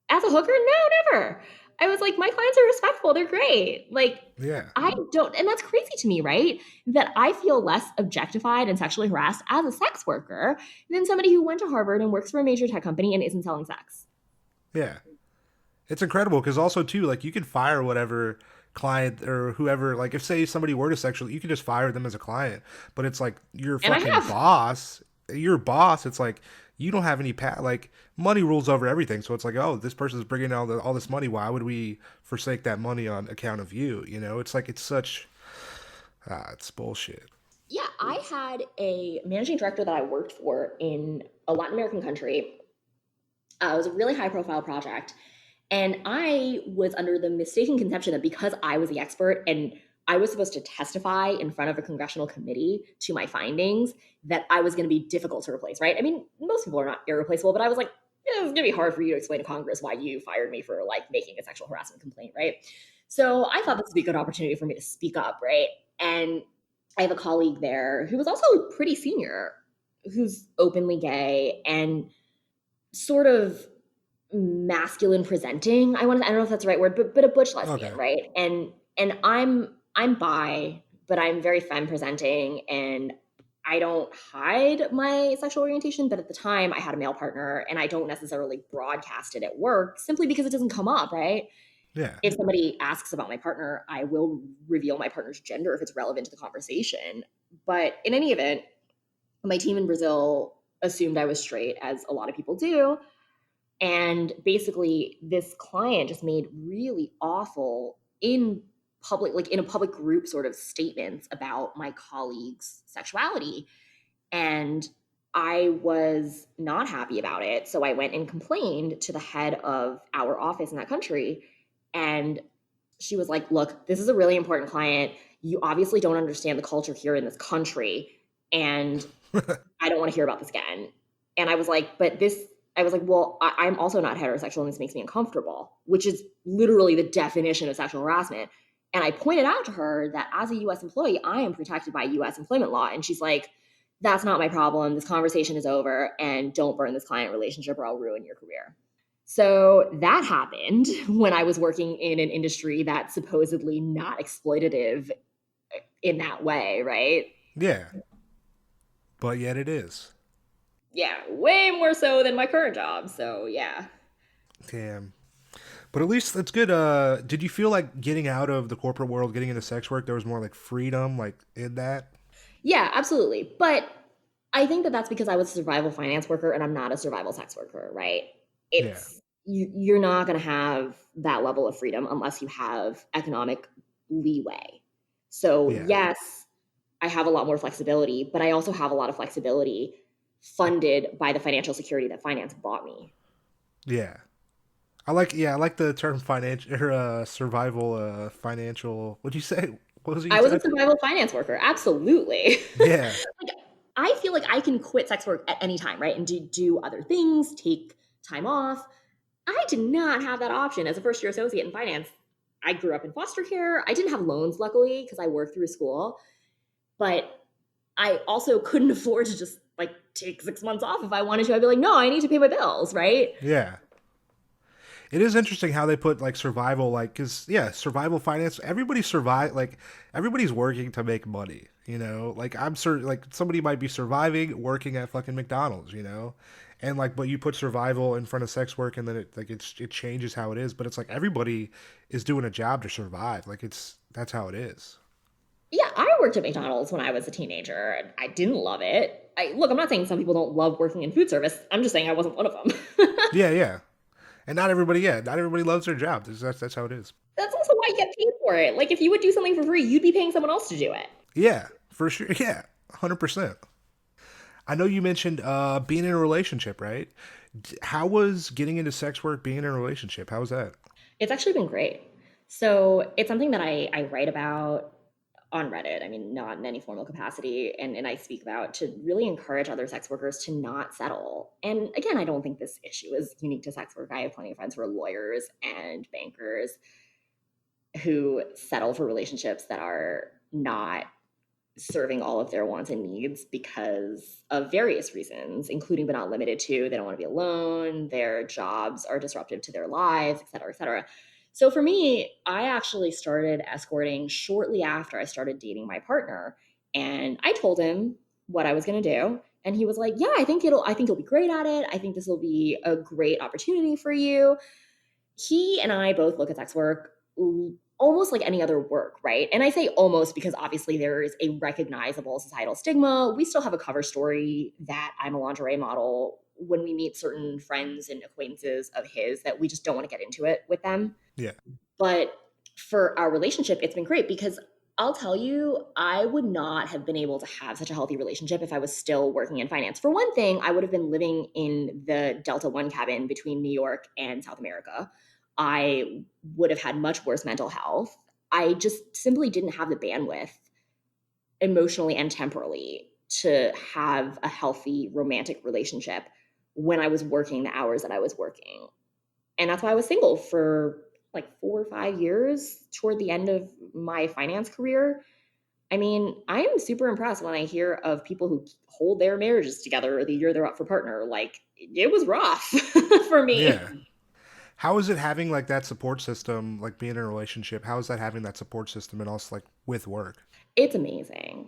as a hooker, no, never. I was like, my clients are respectful. They're great. Like, Yeah. I don't, and that's crazy to me, right? That I feel less objectified and sexually harassed as a sex worker than somebody who went to Harvard and works for a major tech company and isn't selling sex. Yeah. It's incredible because also too, like you can fire whatever client or whoever. Like if say somebody were to sexually, you can just fire them as a client. But it's like your And I fucking have. boss, your boss. It's like you don't have any like money rules over everything. So it's like, oh, this person's bringing all this money. Why would we forsake that money on account of you? You know, it's like it's such it's bullshit. Yeah, I had a managing director that I worked for in a Latin American country. It was a really high profile project. And I was under the mistaken conception that because I was the expert and I was supposed to testify in front of a congressional committee to my findings, that I was going to be difficult to replace, right? I mean, most people are not irreplaceable, but I was like, it's going to be hard for you to explain to Congress why you fired me for like making a sexual harassment complaint, right? So I thought this would be a good opportunity for me to speak up, right? And I have a colleague there who was also pretty senior, who's openly gay and sort of masculine presenting. I don't know if that's the right word, but a butch lesbian, Okay. right? And I'm bi, but I'm very femme presenting, and I don't hide my sexual orientation, but at the time I had a male partner and I don't necessarily broadcast it at work simply because it doesn't come up, right? Yeah. If somebody asks about my partner, I will reveal my partner's gender if it's relevant to the conversation. But in any event, my team in Brazil assumed I was straight, as a lot of people do. And basically, this client just made really awful in public, like in a public group, sort of statements about my colleague's sexuality. And I was not happy about it. So I went and complained to the head of our office in that country. And she was like, look, this is a really important client. You obviously don't understand the culture here in this country. And I don't want to hear about this again. And I was like, I was like, well, I'm also not heterosexual and this makes me uncomfortable, which is literally the definition of sexual harassment. And I pointed out to her that as a US employee, I am protected by US employment law. And she's like, that's not my problem. This conversation is over and don't burn this client relationship or I'll ruin your career. So that happened when I was working in an industry that's supposedly not exploitative in that way, right? Yeah. But yet it is. Yeah, way more so than my current job. So yeah. Damn. But at least that's good. Did you feel like getting out of the corporate world, getting into sex work, there was more like freedom, like in that? Yeah, absolutely. But I think that that's because I was a survival finance worker and I'm not a survival sex worker, right? Yeah. You're not going to have that level of freedom unless you have economic leeway. So, Yeah. yes, I have a lot more flexibility, but I also have a lot of flexibility funded by the financial security that finance bought me. Yeah. I like the term financial or survival financial. What'd you say? What was it you I was a said? survival finance worker. Absolutely. Yeah. Like, I feel like I can quit sex work at any time, right? And do other things, take time off. I did not have that option as a first year associate in finance. I grew up in foster care. I didn't have loans, luckily, because I worked through school. But I also couldn't afford to just like take 6 months off if I wanted to. I'd be like, no, I need to pay my bills, right? Yeah. It is interesting how they put like survival, like, cause yeah, survival finance. Everybody survive, like everybody's working to make money. You know, like I'm certain, like somebody might be surviving working at fucking McDonald's. You know, and like, but you put survival in front of sex work, and then it changes how it is. But it's like everybody is doing a job to survive. Like that's how it is. Yeah, I worked at McDonald's when I was a teenager and I didn't love it. I'm not saying some people don't love working in food service. I'm just saying I wasn't one of them. Yeah, yeah, and not everybody, yeah, not everybody loves their job. That's how it is. That's also why you get paid for it. Like if you would do something for free, you'd be paying someone else to do it. Yeah, for sure. Yeah, 100%. I know you mentioned being in a relationship, right? How was getting into sex work, being in a relationship? How was that? It's actually been great. So it's something that I write about on Reddit. I mean, not in any formal capacity. And I speak about to really encourage other sex workers to not settle. And again, I don't think this issue is unique to sex work. I have plenty of friends who are lawyers and bankers who settle for relationships that are not serving all of their wants and needs because of various reasons, including but not limited to they don't want to be alone, their jobs are disruptive to their lives, et cetera, et cetera. So for me, I actually started escorting shortly after I started dating my partner. And I told him what I was going to do. And he was like, yeah, I think you'll be great at it. I think this will be a great opportunity for you. He and I both look at sex work almost like any other work, right? And I say almost because obviously there is a recognizable societal stigma. We still have a cover story that I'm a lingerie model when we meet certain friends and acquaintances of his that we just don't want to get into it with them. Yeah. But for our relationship, it's been great because I'll tell you, I would not have been able to have such a healthy relationship if I was still working in finance. For one thing, I would have been living in the Delta One cabin between New York and South America. I would have had much worse mental health. I just simply didn't have the bandwidth emotionally and temporally to have a healthy romantic relationship when I was working the hours that I was working. And that's why I was single for like 4 or 5 years toward the end of my finance career. I mean, I'm super impressed when I hear of people who hold their marriages together the year they're up for partner. Like, it was rough for me. Yeah. How is it having like that support system, like being in a relationship? How is that having that support system and also like with work? It's amazing.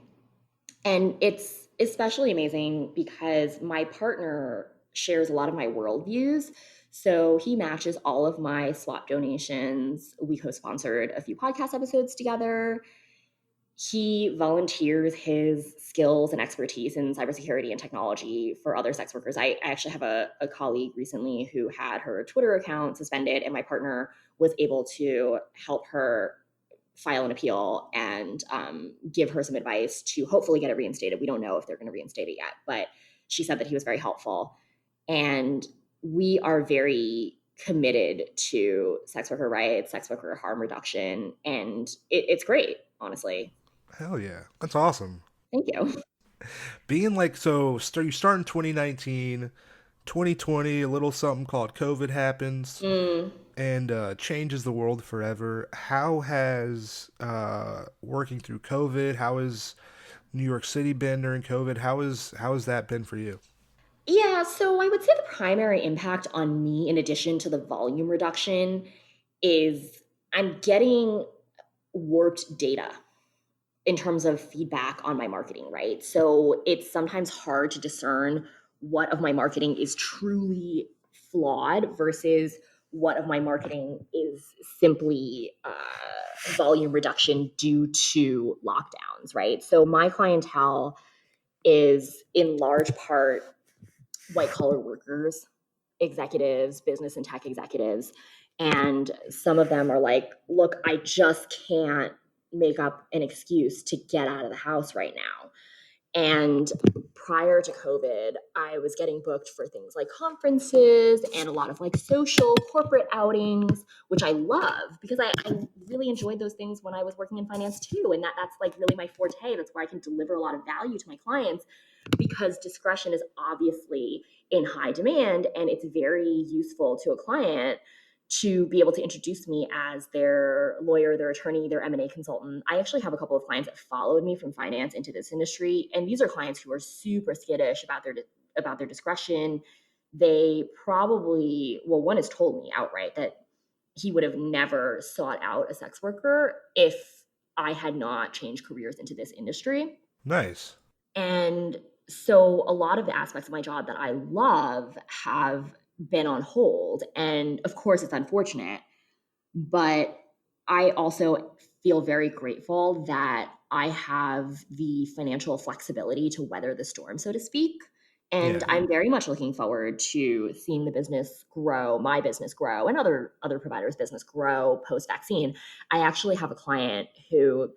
And it's especially amazing because my partner shares a lot of my worldviews. So he matches all of my swap donations. We co sponsored a few podcast episodes together. He volunteers his skills and expertise in cybersecurity and technology for other sex workers. I actually have a colleague recently who had her Twitter account suspended, and my partner was able to help her file an appeal and give her some advice to hopefully get it reinstated. We don't know if they're going to reinstate it yet, but she said that he was very helpful. And we are very committed to sex worker rights, sex worker harm reduction, and it's great, honestly. Hell yeah. That's awesome. Thank you. Being like, so you start in 2019, 2020, a little something called COVID happens Mm. and changes the world forever. How has working through COVID, how has New York City been during COVID? How has that been for you? Yeah, so I would say the primary impact on me, in addition to the volume reduction, is I'm getting warped data in terms of feedback on my marketing, right? So it's sometimes hard to discern what of my marketing is truly flawed versus what of my marketing is simply volume reduction due to lockdowns, right? So my clientele is in large part white collar workers, executives, business and tech executives. And some of them are like, look, I just can't make up an excuse to get out of the house right now. And prior to COVID, I was getting booked for things like conferences and a lot of like social corporate outings, which I love because I really enjoyed those things when I was working in finance too. And that's like really my forte. That's where I can deliver a lot of value to my clients because discretion is obviously in high demand and it's very useful to a client to be able to introduce me as their lawyer, their attorney, their M&A consultant. I actually have a couple of clients that followed me from finance into this industry, and these are clients who are super skittish about their discretion. They probably, well, one has told me outright that he would have never sought out a sex worker if I had not changed careers into this industry. Nice. And so a lot of the aspects of my job that I love have been on hold. And of course, it's unfortunate, but I also feel very grateful that I have the financial flexibility to weather the storm, so to speak. And Yeah. I'm very much looking forward to seeing the business grow, my business grow, and other providers' business grow post vaccine. I actually have a client who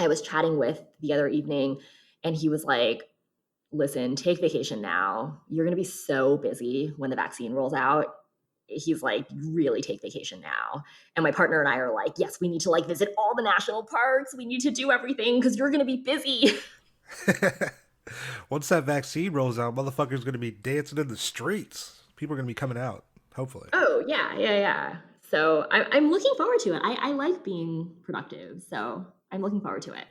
I was chatting with the other evening, and he was like, listen, take vacation now. You're going to be so busy when the vaccine rolls out. He's like, really take vacation now. And my partner and I are like, yes, we need to like visit all the national parks. We need to do everything because you're going to be busy. Once that vaccine rolls out, motherfuckers gonna be dancing in the streets. People are gonna be coming out, hopefully. Oh, yeah, yeah, yeah. So I'm looking forward to it. I like being productive. So I'm looking forward to it.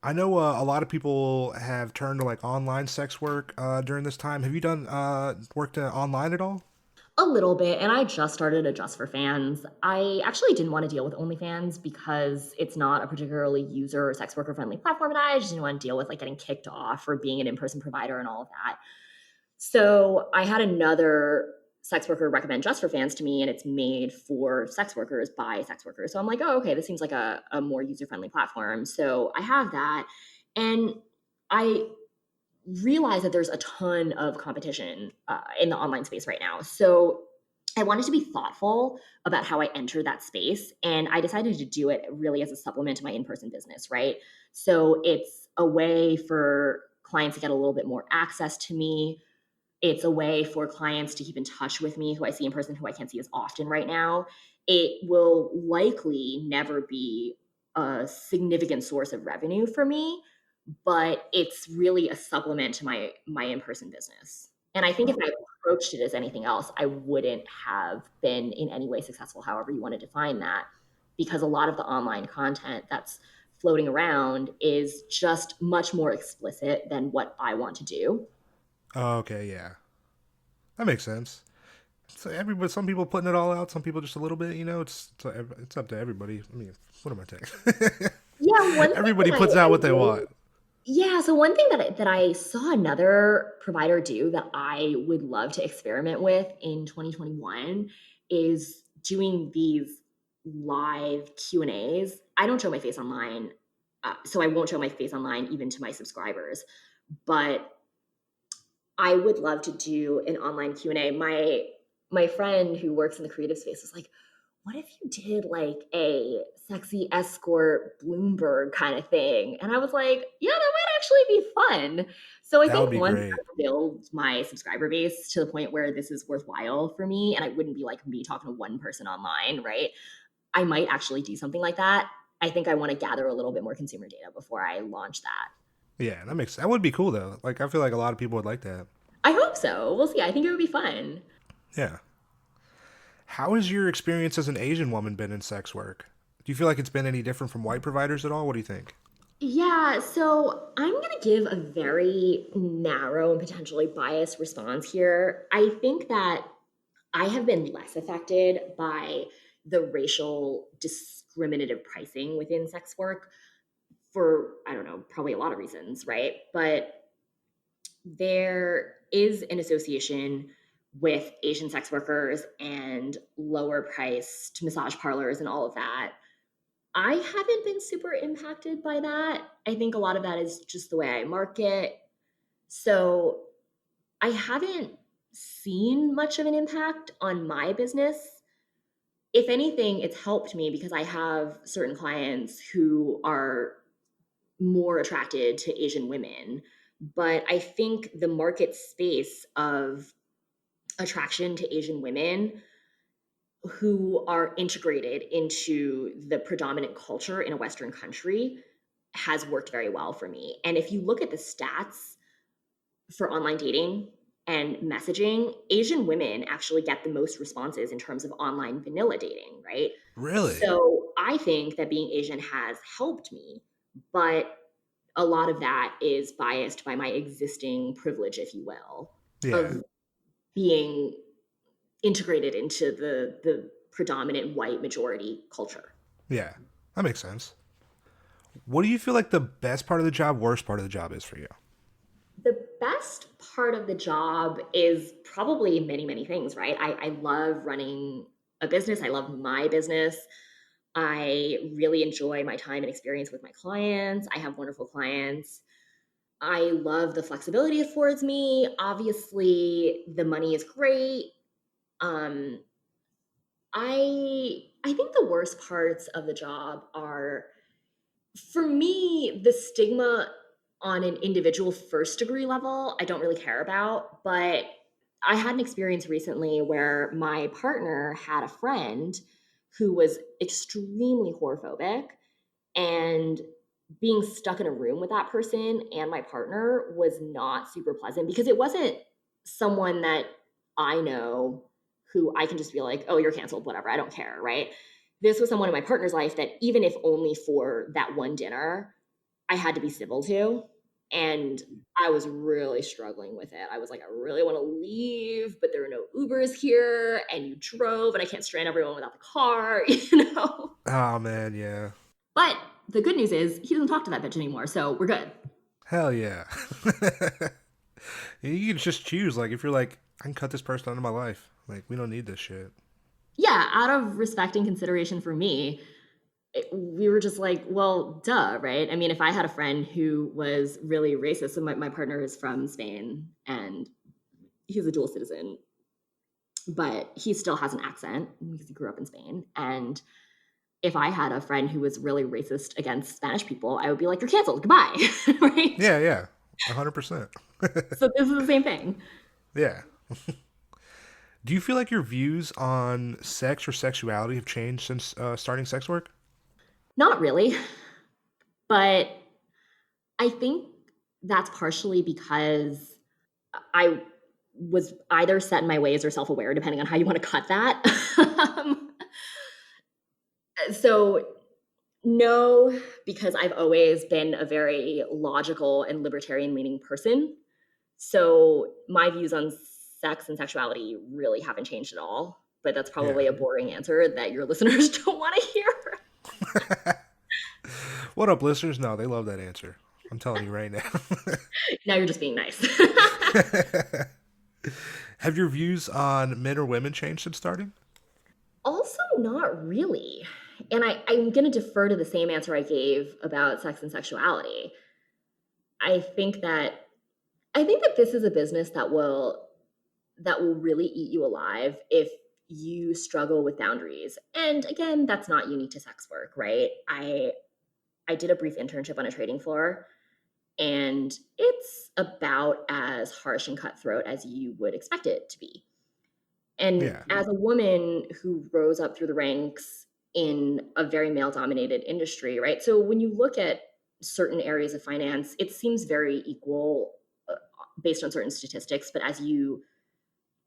I know a lot of people have turned to like online sex work during this time. Have you done worked online at all? A little bit, and I just started a Just for Fans. I actually didn't want to deal with OnlyFans because it's not a particularly user or sex worker friendly platform, and I just didn't want to deal with like getting kicked off or being an in person provider and all of that. So I had another sex worker recommend Just for Fans to me, and it's made for sex workers by sex workers. So I'm like, oh, okay, this seems like a more user friendly platform. So I have that, and I realize that there's a ton of competition in the online space right now. So I wanted to be thoughtful about how I enter that space. And I decided to do it really as a supplement to my in person business, right? So it's a way for clients to get a little bit more access to me. It's a way for clients to keep in touch with me who I see in person, who I can't see as often right now. It will likely never be a significant source of revenue for me, but it's really a supplement to my in-person business. And I think if I approached it as anything else, I wouldn't have been in any way successful, however you want to define that, because a lot of the online content that's floating around is just much more explicit than what I want to do. Oh, okay, yeah, that makes sense. So everybody, some people putting it all out, some people just a little bit. It's up to everybody. I mean, what am I saying? Yeah, one thing Everybody that puts I out what they really want. yeah, so one thing that I saw another provider do that I would love to experiment with in 2021 is doing these live Q&As. I don't show my face online, so I won't show my face online even to my subscribers, but I would love to do an online Q&A. My friend who works in the creative space was like, "What if you did like a sexy escort Bloomberg kind of thing?" And I was like, "Yeah, that might actually be fun." So I That would think be once great. I build my subscriber base to the point where this is worthwhile for me, and I wouldn't be like me talking to one person online, right? I might actually do something like that. I think I want to gather a little bit more consumer data before I launch that. Yeah, that would be cool though. Like I feel like a lot of people would like that. I hope so. We'll see. I think it would be fun. Yeah. How has your experience as an Asian woman been in sex work? Do you feel like it's been any different from white providers at all? What do you think? Yeah, so I'm going to give a very narrow and potentially biased response here. I think that I have been less affected by the racial discriminative pricing within sex work for, I don't know, probably a lot of reasons, right? But there is an association with Asian sex workers and lower priced massage parlors and all of that. I haven't been super impacted by that. I think a lot of that is just the way I market. So I haven't seen much of an impact on my business. If anything, it's helped me because I have certain clients who are more attracted to Asian women. But I think the market space of attraction to Asian women who are integrated into the predominant culture in a Western country has worked very well for me. And if you look at the stats for online dating and messaging, Asian women actually get the most responses in terms of online vanilla dating, right? Really? So I think that being Asian has helped me, but a lot of that is biased by my existing privilege, if you will, Yeah. of being integrated into the predominant white majority culture. Yeah. That makes sense. What do you feel like the best part of the job, worst part of the job is for you? The best part of the job is probably many, many things, right? I love running a business. I love my business. I really enjoy my time and experience with my clients. I have wonderful clients. I love the flexibility it affords me. Obviously, the money is great. Um, I think the worst parts of the job are, for me, the stigma on an individual first degree level, I don't really care about. But I had an experience recently where my partner had a friend who was extremely whorephobic, and being stuck in a room with that person and my partner was not super pleasant because it wasn't someone that I know who I can just be like, "Oh, you're canceled, whatever. I don't care," right? This was someone in my partner's life that even if only for that one dinner, I had to be civil to. And I was really struggling with it. I was like, I really want to leave, but there are no Ubers here, and you drove, and I can't strand everyone without the car, you know? Oh man, yeah. But the good news is he doesn't talk to that bitch anymore, so we're good. Hell yeah. You can just choose. Like if you're like, I can cut this person out of my life. Like we don't need this shit. Yeah, out of respect and consideration for me, we were just like, well, duh, right? I mean, if I had a friend who was really racist, so my partner is from Spain and he's a dual citizen, but he still has an accent because he grew up in Spain. And if I had a friend who was really racist against Spanish people, I would be like, you're canceled, goodbye, right? Yeah, yeah. 100%. So this is the same thing. Yeah. Do you feel like your views on sex or sexuality have changed since starting sex work? Not really, but I think that's partially because I was either set in my ways or self-aware, depending on how you want to cut that. So No, because I've always been a very logical and libertarian leaning person. So my views on sex and sexuality really haven't changed at all. But that's Yeah. probably a boring answer that your listeners don't want to hear. What up, listeners? No, they love that answer. I'm telling you right now. Now you're just being nice. Have your views on men or women changed since starting? Also, not really. And I'm going to defer to the same answer I gave about sex and sexuality. I think that I think that this is a business that will really eat you alive if you struggle with boundaries. And again, that's not unique to sex work, right? I did a brief internship on a trading floor, and it's about as harsh and cutthroat as you would expect it to be. And Yeah. as a woman who rose up through the ranks in a very male dominated industry, right? So when you look at certain areas of finance, it seems very equal based on certain statistics, but as you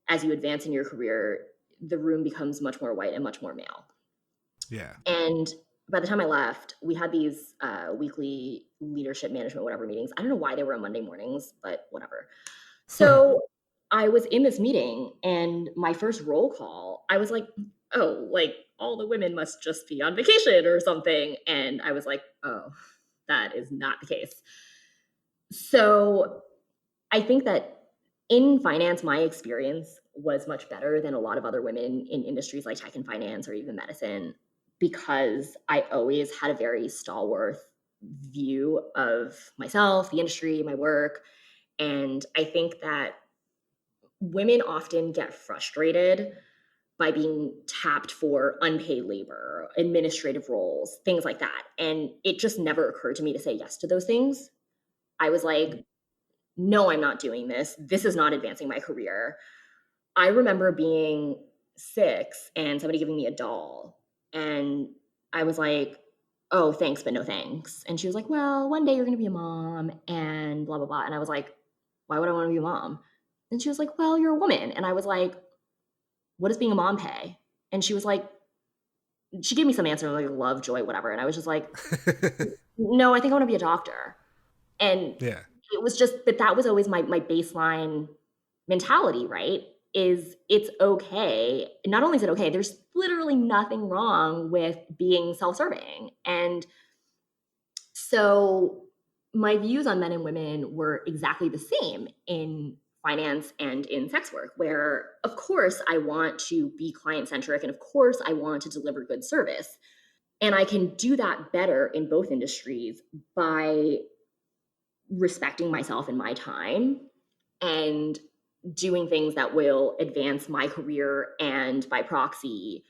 advance in your career, the room becomes much more white and much more male. Yeah. And by the time I left, we had these weekly leadership management, whatever meetings. I don't know why they were on Monday mornings, but whatever. So I was in this meeting, and my first roll call, I was like, oh, like all the women must just be on vacation or something. And I was like, oh, that is not the case. So I think that in finance, my experience was much better than a lot of other women in industries like tech and finance or even medicine, because I always had a very stalwart view of myself, the industry, my work. And I think that women often get frustrated by being tapped for unpaid labor, administrative roles, things like that. And it just never occurred to me to say yes to those things. I was like, no, I'm not doing this. This is not advancing my career. I remember being 6 and somebody giving me a doll. And I was like, oh, thanks, but no thanks. And she was like, well, one day you're going to be a mom and blah, blah, blah. And I was like, why would I want to be a mom? And she was like, well, you're a woman. And I was like, what does being a mom pay? And she was like, she gave me some answer like love, joy, whatever. And I was just like, no, I think I want to be a doctor. And Yeah. it was just, but that was always my baseline mentality, right? Is it's okay. Not only is it okay, there's literally nothing wrong with being self-serving. And so my views on men and women were exactly the same in finance and in sex work, where of course I want to be client centric and of course I want to deliver good service. And I can do that better in both industries by respecting myself and my time and doing things that will advance my career and by proxy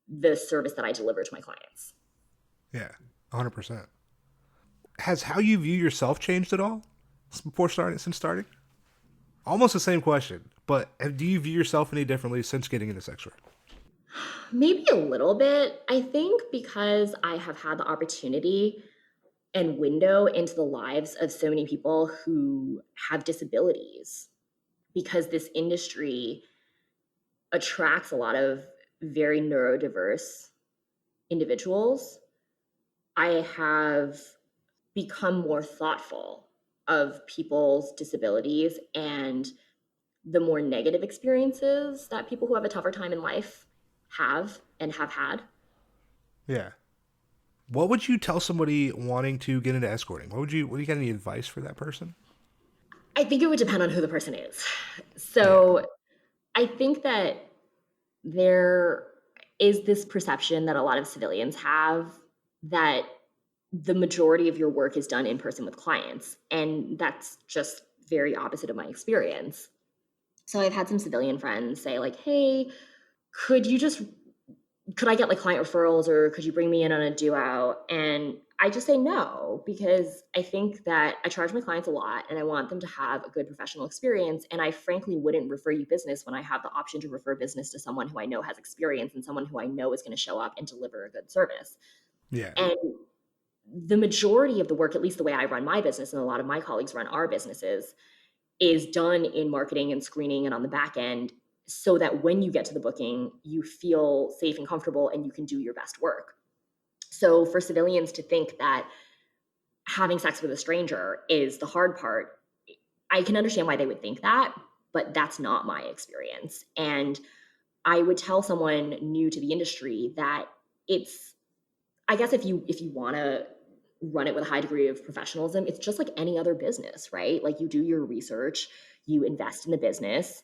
the service that I deliver to my clients. Yeah. 100%. Has how you view yourself changed at all before starting since starting? Almost the same question, but do you view yourself any differently since getting into sex work? Maybe a little bit. I think because I have had the opportunity and window into the lives of so many people who have disabilities, because this industry attracts a lot of very neurodiverse individuals. I have become more thoughtful of people's disabilities and the more negative experiences that people who have a tougher time in life have and have had. Yeah. What would you tell somebody wanting to get into escorting? What do you got any advice for that person? I think it would depend on who the person is. Yeah. So I think that there is this perception that a lot of civilians have that the majority of your work is done in person with clients. And that's just very opposite of my experience. So I've had some civilian friends say, like, hey, could you just could I get like client referrals or could you bring me in on a duo? And I just say no, because I think that I charge my clients a lot and I want them to have a good professional experience. And I frankly wouldn't refer you business when I have the option to refer business to someone who I know has experience and someone who I know is going to show up and deliver a good service. Yeah. And the majority of the work, at least the way I run my business and a lot of my colleagues run our businesses, is done in marketing and screening and on the back end, so that when you get to the booking, you feel safe and comfortable and you can do your best work. So for civilians to think that having sex with a stranger is the hard part, I can understand why they would think that, but that's not my experience. And I would tell someone new to the industry that it's, I guess if you want to run it with a high degree of professionalism, it's just like any other business, right? Like you do your research, you invest in the business,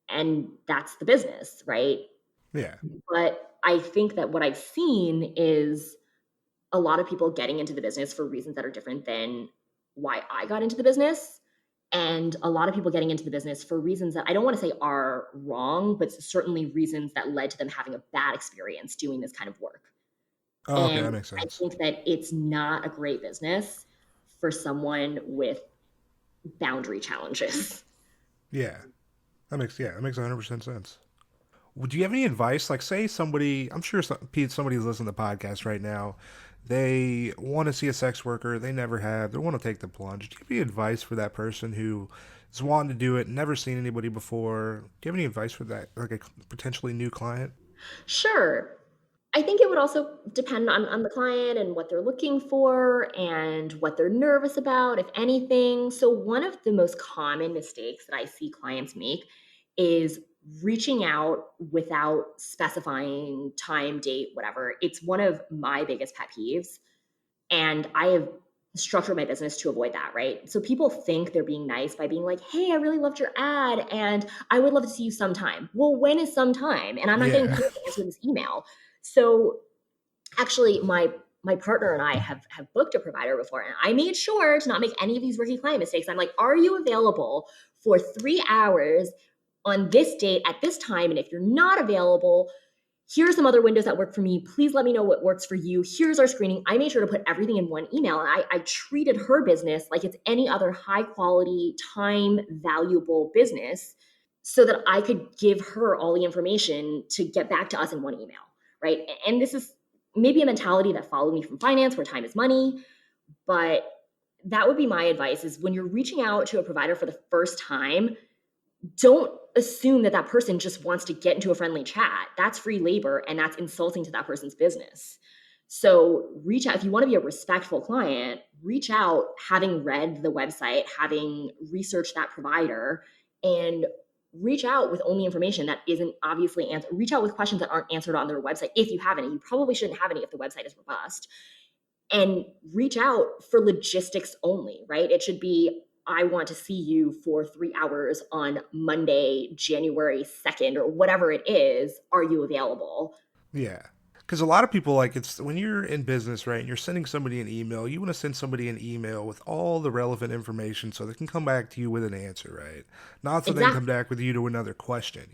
and that's the business, right? Yeah. But I think that what I've seen is a lot of people getting into the business for reasons that are different than why I got into the business. And a lot of people getting into the business for reasons that I don't want to say are wrong, but certainly reasons that led to them having a bad experience doing this kind of work. Oh, okay, that And makes I sense. think that it's not a great business for someone with boundary challenges. Yeah, that makes 100% sense. Do you have any advice? Like, say somebody, I'm sure Pete, somebody's listening to the podcast right now. They want to see a sex worker. They never have. They want to take the plunge. Do you have any advice for that person who is wanting to do it, never seen anybody before? Do you have any advice for that, like a potentially new client? Sure. I think it would also depend on the client and what they're looking for and what they're nervous about, if anything. So, one of the most common mistakes that I see clients make is reaching out without specifying time, date, whatever. It's one of my biggest pet peeves. And I have structured my business to avoid that, right? So people think they're being nice by being like, hey, I really loved your ad and I would love to see you sometime. Well, when is sometime? And I'm not getting paid Yeah. to answer this email. So actually my partner and I have booked a provider before, and I made sure to not make any of these rookie client mistakes. I'm like, are you available for 3 hours on this date at this time? And if you're not available, here are some other windows that work for me. Please let me know what works for you. Here's our screening. I made sure to put everything in one email. And I treated her business like it's any other high quality, time valuable business so that I could give her all the information to get back to us in one email. Right. And this is maybe a mentality that followed me from finance where time is money. But that would be my advice is when you're reaching out to a provider for the first time, don't assume that that person just wants to get into a friendly chat. That's free labor and that's insulting to that person's business. So reach out if you want to be a respectful client, reach out having read the website, having researched that provider, and reach out with only information that isn't obviously answered. Reach out with questions that aren't answered on their website if you have any. You probably shouldn't have any if the website is robust, and reach out for logistics only, right? It should be, I want to see you for 3 hours on Monday, January 2nd, or whatever it is. Are you available? Yeah. Because a lot of people, like, it's when you're in business, right, and you're sending somebody an email, you want to send somebody an email with all the relevant information so they can come back to you with an answer, right? Not so they can come Exactly. back with you to another question,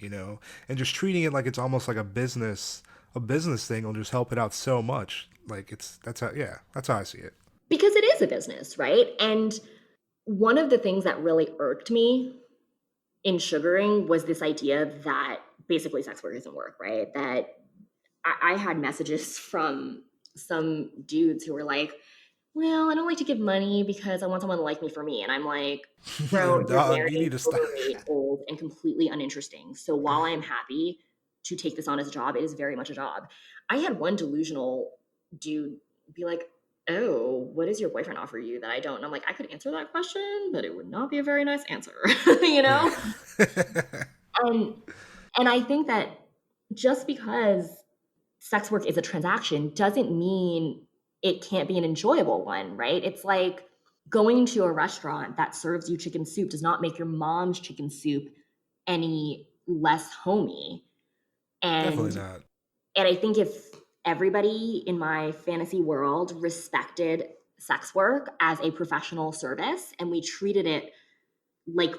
and just treating it like it's almost like a business thing will just help it out so much. Like, that's how I see it. Because it is a business, right? And one of the things that really irked me in sugaring was this idea that basically sex work isn't work, right? That I had messages from some dudes who were like, well, I don't like to give money because I want someone to like me for me. And I'm like, bro, you're Dog, you married, need to stop. overweight, old, and completely uninteresting. So while I am happy to take this on as a job, it is very much a job. I had one delusional dude be like, oh, what does your boyfriend offer you that I don't? And I'm like, I could answer that question, but it would not be a very nice answer, you Yeah. know? And and I think that just because sex work is a transaction doesn't mean it can't be an enjoyable one, right? It's like going to a restaurant that serves you chicken soup does not make your mom's chicken soup any less homey. Definitely And not. and I think if everybody in my fantasy world respected sex work as a professional service and we treated it like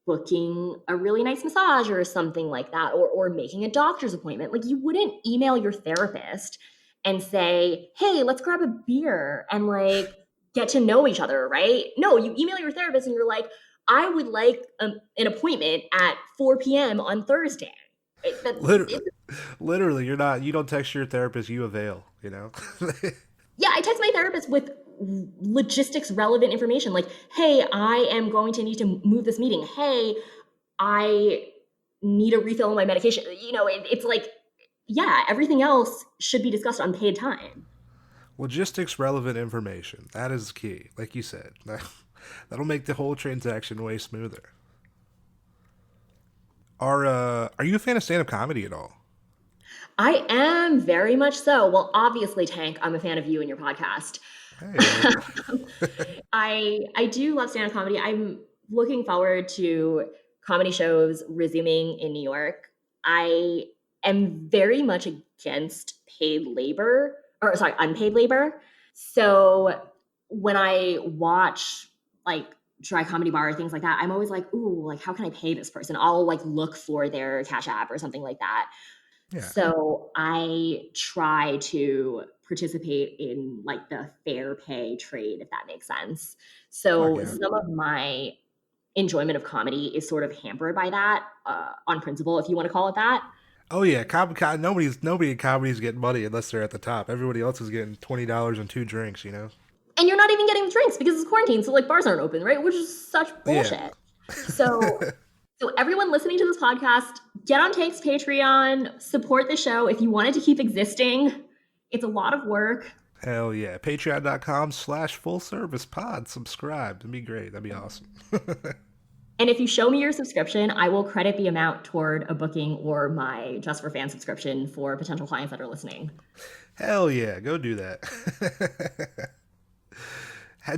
booking a really nice massage or something like that, or making a doctor's appointment. Like you wouldn't email your therapist and say, hey, let's grab a beer and like get to know each other, right? No, you email your therapist and you're like, I would like an appointment at 4 p.m. on Thursday. Literally, literally, you don't text your therapist, you avail. Yeah, I text my therapist with logistics relevant information like, hey, I am going to need to move this meeting. Hey, I need a refill on my medication. It's like, yeah, everything else should be discussed on paid time. Logistics relevant information. That is key. Like you said, that'll make the whole transaction way smoother. Are you a fan of stand up comedy at all? I am very much so. Well, obviously, Tank, I'm a fan of you and your podcast. Hey, well, I do love stand-up comedy. I'm looking forward to comedy shows resuming in New York. I am very much against paid labor, or sorry, unpaid labor. So when I watch like dry comedy bar or things like that, I'm always like, ooh, like how can I pay this person? I'll like look for their Cash App or something like that. yeah. So I try to participate in like the fair pay trade, if that makes sense. Fuck So yeah. some of my enjoyment of comedy is sort of hampered by that, on principle, if you want to call it that. Oh yeah, nobody in comedy is getting money unless they're at the top. Everybody else is getting $20 and two drinks. You know. And you're not even getting drinks because it's quarantine, so like bars aren't open, right? Which is such Yeah. bullshit. So so everyone listening to this podcast, get on Take's Patreon, support the show if you want it to keep existing. It's a lot of work. Hell yeah. Patreon.com/full service pod. Subscribe. That'd be great. That'd be awesome. And if you show me your subscription, I will credit the amount toward a booking or my Just for Fan subscription for potential clients that are listening. Hell yeah. Go do that.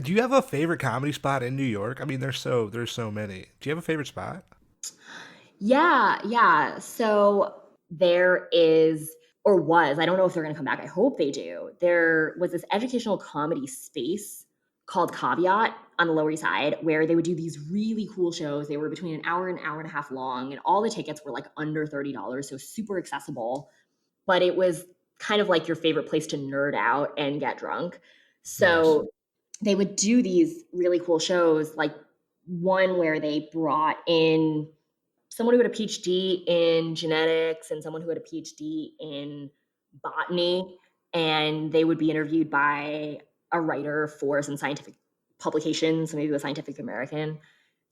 Do you have a favorite comedy spot in New York? I mean, there's so many. Do you have a favorite spot? Yeah, yeah. So there is, or was, I don't know if they're going to come back. I hope they do. There was this educational comedy space called Caveat on the Lower East Side where they would do these really cool shows. They were between an hour and a half long, and all the tickets were like under $30, so super accessible. But it was kind of like your favorite place to nerd out and get drunk. Nice. So they would do these really cool shows, like one where they brought in someone who had a PhD in genetics and someone who had a PhD in botany, and they would be interviewed by a writer for some scientific publications, maybe the Scientific American.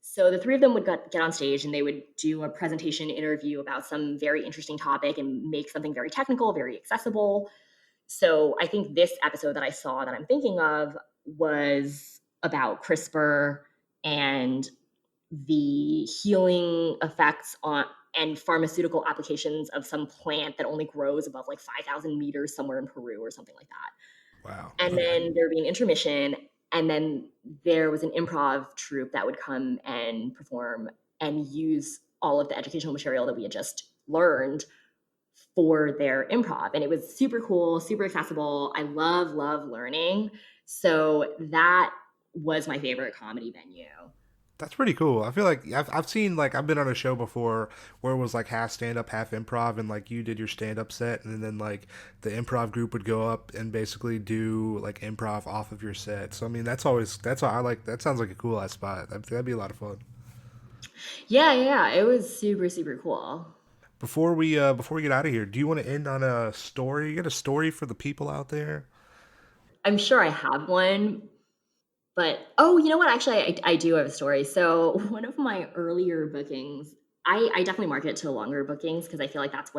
So the three of them would get on stage and they would do a presentation interview about some very interesting topic and make something very technical, very accessible. So I think this episode that I saw that I'm thinking of was about CRISPR and the healing effects on and pharmaceutical applications of some plant that only grows above like 5,000 meters somewhere in Peru or something like that. Wow. And Okay. then there'd be an intermission, and then there was an improv troupe that would come and perform and use all of the educational material that we had just learned for their improv. And it was super cool, super accessible. I love learning. So that was my favorite comedy venue. That's pretty cool. I feel like I've seen like I've been on a show before where it was like half stand up, half improv, and like you did your stand up set, and then like the improv group would go up and basically do like improv off of your set. So I mean, that's all I like. That sounds like a cool ass spot. That'd be a lot of fun. Yeah, yeah, it was super, super cool. Before we get out of here, do you want to end on a story? You got a story for the people out there? I'm sure I have one, but oh, you know what? Actually, I do have a story. So one of my earlier bookings, I definitely market to longer bookings because I feel like that's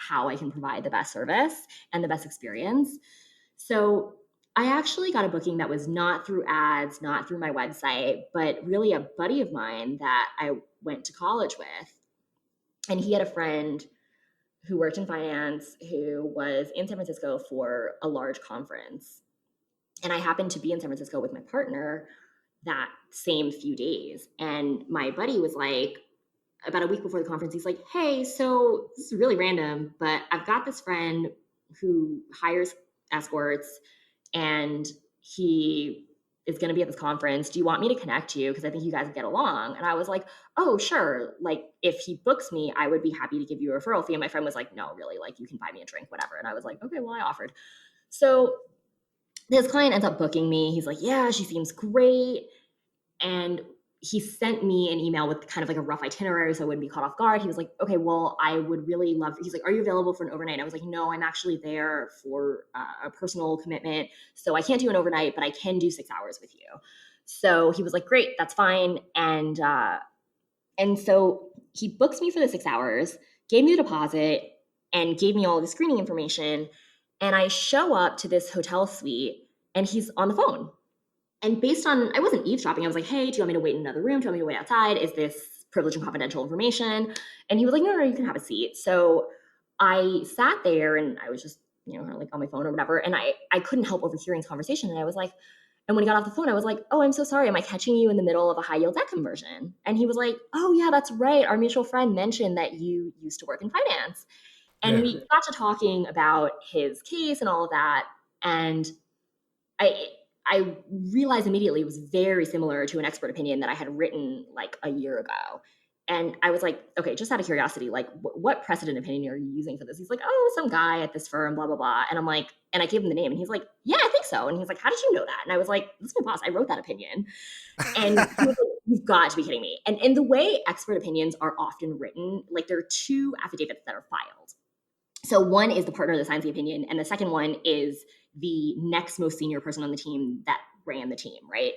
how I can provide the best service and the best experience. So I actually got a booking that was not through ads, not through my website, but really a buddy of mine that I went to college with. And he had a friend who worked in finance who was in San Francisco for a large conference. And I happened to be in San Francisco with my partner that same few days. And my buddy was like, about a week before the conference, he's like, hey, so this is really random, but I've got this friend who hires escorts and he is going to be at this conference. Do you want me to connect you? Because I think you guys would get along. And I was like, oh, sure. Like, if he books me, I would be happy to give you a referral fee. And my friend was like, no, really, like, you can buy me a drink, whatever. And I was like, okay, well, I offered. So this client ends up booking me. He's like, yeah, she seems great. And he sent me an email with kind of like a rough itinerary so I wouldn't be caught off guard. He was like, okay, well, I would really love, he's like, are you available for an overnight? I was like, no, I'm actually there for a personal commitment. So I can't do an overnight, but I can do 6 hours with you. So he was like, great, that's fine. And so he books me for the 6 hours, gave me the deposit, and gave me all the screening information. And I show up to this hotel suite and he's on the phone. And based on, I wasn't eavesdropping. I was like, hey, do you want me to wait in another room? Do you want me to wait outside? Is this privileged and confidential information? And he was like, no, you can have a seat. So I sat there and I was just, kind of like on my phone or whatever. And I couldn't help overhearing his conversation. And I was like, and when he got off the phone, I was like, oh, I'm so sorry. Am I catching you in the middle of a high yield debt conversion? And he was like, oh, yeah, that's right. Our mutual friend mentioned that you used to work in finance. And Yeah. we got to talking about his case and all of that. And I realized immediately it was very similar to an expert opinion that I had written like a year ago. And I was like, okay, just out of curiosity, like what precedent opinion are you using for this? He's like, oh, some guy at this firm, blah, blah, blah. And I'm like, and I gave him the name and he's like, yeah, I think so. And he's like, how did you know that? And I was like, this is my boss. I wrote that opinion. And he was like, you've got to be kidding me. And in the way expert opinions are often written, like there are two affidavits that are filed. So one is the partner that signs the opinion, and the second one is the next most senior person on the team that ran the team, right?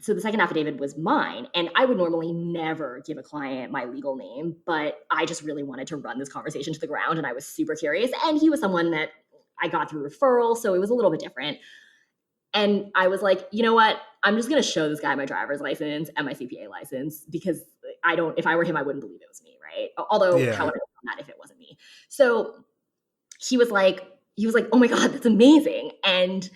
So the second affidavit was mine, and I would normally never give a client my legal name, but I just really wanted to run this conversation to the ground, and I was super curious. And he was someone that I got through referral, so it was a little bit different. And I was like, you know what? I'm just going to show this guy my driver's license and my CPA license because if I were him, I wouldn't believe it was me, right? Although, Yeah. how would I know that if it wasn't me? So he was like, oh my God, that's amazing. And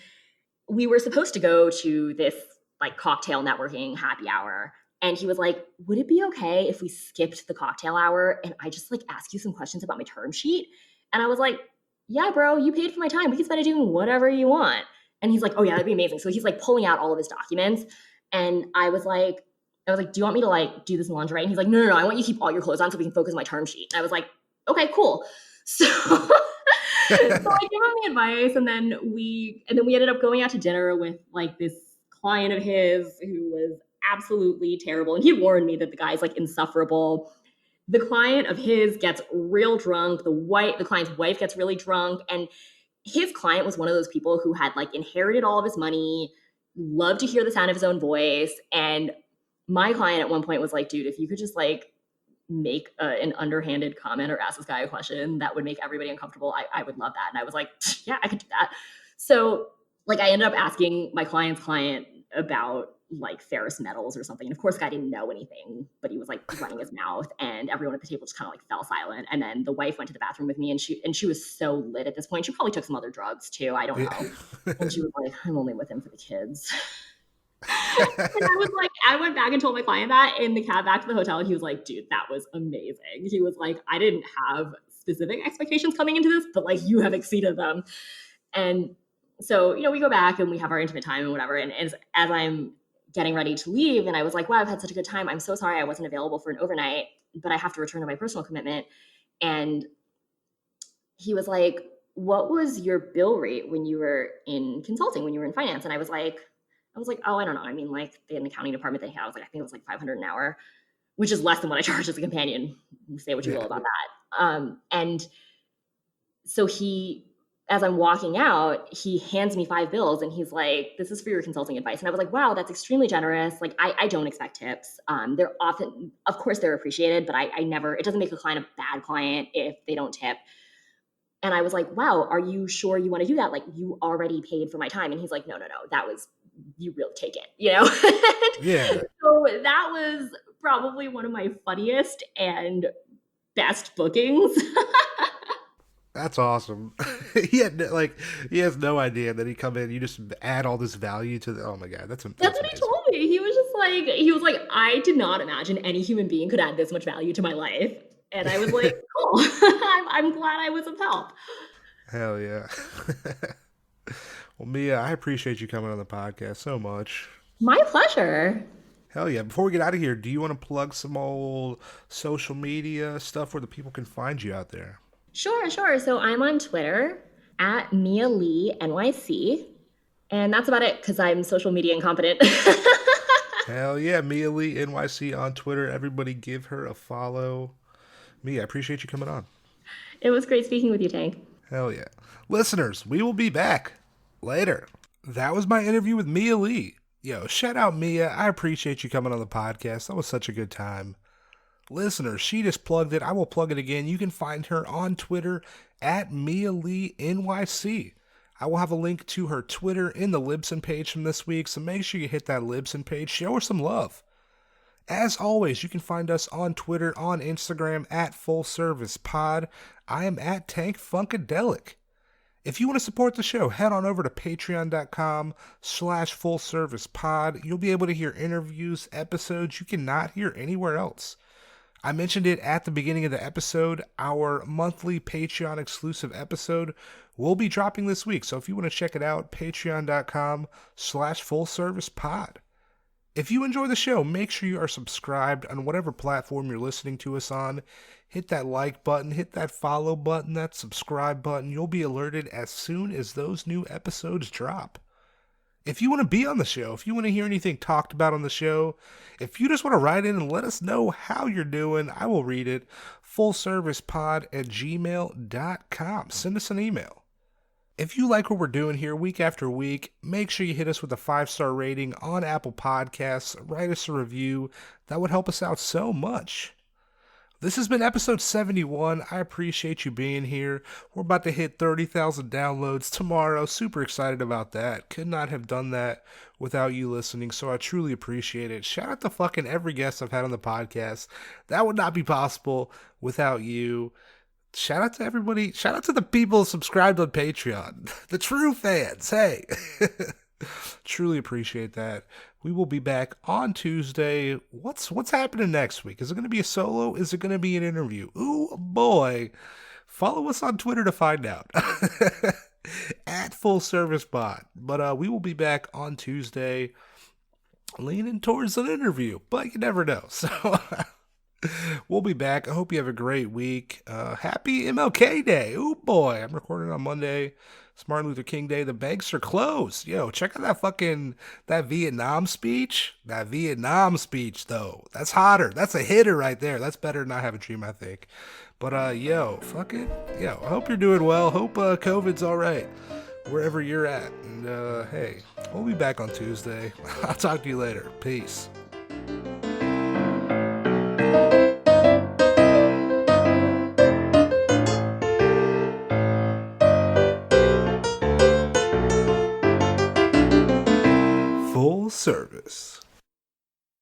we were supposed to go to this like cocktail networking happy hour. And he was like, would it be okay if we skipped the cocktail hour and I just like ask you some questions about my term sheet? And I was like, yeah, bro, you paid for my time. We can spend it doing whatever you want. And he's like, oh yeah, that'd be amazing. So he's like pulling out all of his documents. And I was like, do you want me to like do this in lingerie? And he's like, no, I want you to keep all your clothes on so we can focus on my term sheet. And I was like, okay, cool. So so I gave him the advice, and then we ended up going out to dinner with like this client of his who was absolutely terrible. And he warned me that the guy's like insufferable. The client of his gets real drunk. The client's wife gets really drunk. And his client was one of those people who had like inherited all of his money, loved to hear the sound of his own voice. And my client at one point was like, dude, if you could just like make an underhanded comment or ask this guy a question that would make everybody uncomfortable, I would love that. And I was like, yeah, I could do that. So like I ended up asking my client's client about like ferrous metals or something. And of course, the guy didn't know anything, but he was like running his mouth, and everyone at the table just kind of like fell silent. And then the wife went to the bathroom with me, and she was so lit at this point. She probably took some other drugs too. I don't know. And she was like, I'm only with him for the kids. And I went back and told my client that in the cab back to the hotel, and he was like, dude, that was amazing. He was like, I didn't have specific expectations coming into this, but like you have exceeded them. And so, we go back and we have our intimate time and whatever. And as I'm getting ready to leave, and I was like, wow, I've had such a good time. I'm so sorry I wasn't available for an overnight, but I have to return to my personal commitment. And he was like, what was your bill rate when you were in consulting, when you were in finance? And I was like, oh, I don't know. I mean, like an accounting department they had, I think it was like $500 an hour, which is less than what I charge as a companion. Say what you will about that. And so as I'm walking out, he hands me 5 bills and he's like, this is for your consulting advice. And I was like, wow, that's extremely generous. Like I don't expect tips. They're often, of course they're appreciated, but I never, it doesn't make a client a bad client if they don't tip. And I was like, wow, are you sure you want to do that? Like you already paid for my time. And he's like, no, that was, you really take it, Yeah. So that was probably one of my funniest and best bookings. That's awesome. He has no idea that he come in. You just add all this value to the. Oh my God, that's what he told me. He was like, I did not imagine any human being could add this much value to my life. And I was like, cool. I'm glad I was of help. Hell yeah. Well, Mia, I appreciate you coming on the podcast so much. My pleasure. Hell yeah. Before we get out of here, do you want to plug some old social media stuff where the people can find you out there? Sure. So I'm on Twitter at Mia Lee NYC. And that's about it because I'm social media incompetent. Hell yeah. Mia Lee NYC on Twitter. Everybody give her a follow. Mia, I appreciate you coming on. It was great speaking with you, Tank. Hell yeah. Listeners, we will be back later. That was my interview with Mia Lee. Yo, shout out Mia. I appreciate you coming on the podcast. That was such a good time. Listeners, she just plugged it. I will plug it again. You can find her on Twitter at Mia Lee NYC. I will have a link to her Twitter in the Libsyn page from this week, so make sure you hit that Libsyn page. Show her some love. As always, you can find us on Twitter, on Instagram, at Full Service Pod. I am at Tank Funkadelic. If you want to support the show, head on over to patreon.com/fullservicepod. You'll be able to hear interviews, episodes you cannot hear anywhere else. I mentioned it at the beginning of the episode. Our monthly Patreon exclusive episode will be dropping this week. So if you want to check it out, patreon.com/fullservicepod. If you enjoy the show, make sure you are subscribed on whatever platform you're listening to us on. Hit that like button, hit that follow button, that subscribe button. You'll be alerted as soon as those new episodes drop. If you want to be on the show, if you want to hear anything talked about on the show, if you just want to write in and let us know how you're doing, I will read it. fullservicepod@gmail.com. Send us an email. If you like what we're doing here week after week, make sure you hit us with a 5-star rating on Apple Podcasts. Write us a review. That would help us out so much. This has been episode 71. I appreciate you being here. We're about to hit 30,000 downloads tomorrow. Super excited about that. Could not have done that without you listening, so I truly appreciate it. Shout out to fucking every guest I've had on the podcast. That would not be possible without you. Shout out to everybody. Shout out to the people subscribed on Patreon. The true fans. Hey. Truly appreciate that. We will be back on Tuesday. What's happening next week? Is it going to be a solo? Is it going to be an interview? Ooh, boy. Follow us on Twitter to find out. At Full Service Pod. But we will be back on Tuesday leaning towards an interview. But you never know. So we'll be back. I hope you have a great week. Happy MLK Day. Oh boy, I'm recording on Monday. It's Martin Luther King Day. The banks are closed. Yo, check out that Vietnam speech. That Vietnam speech, though. That's hotter. That's a hitter right there. That's better than I Have a Dream, I think. But I hope you're doing well. Hope COVID's all right wherever you're at. And hey, we'll be back on Tuesday. I'll talk to you later. Peace. Full service.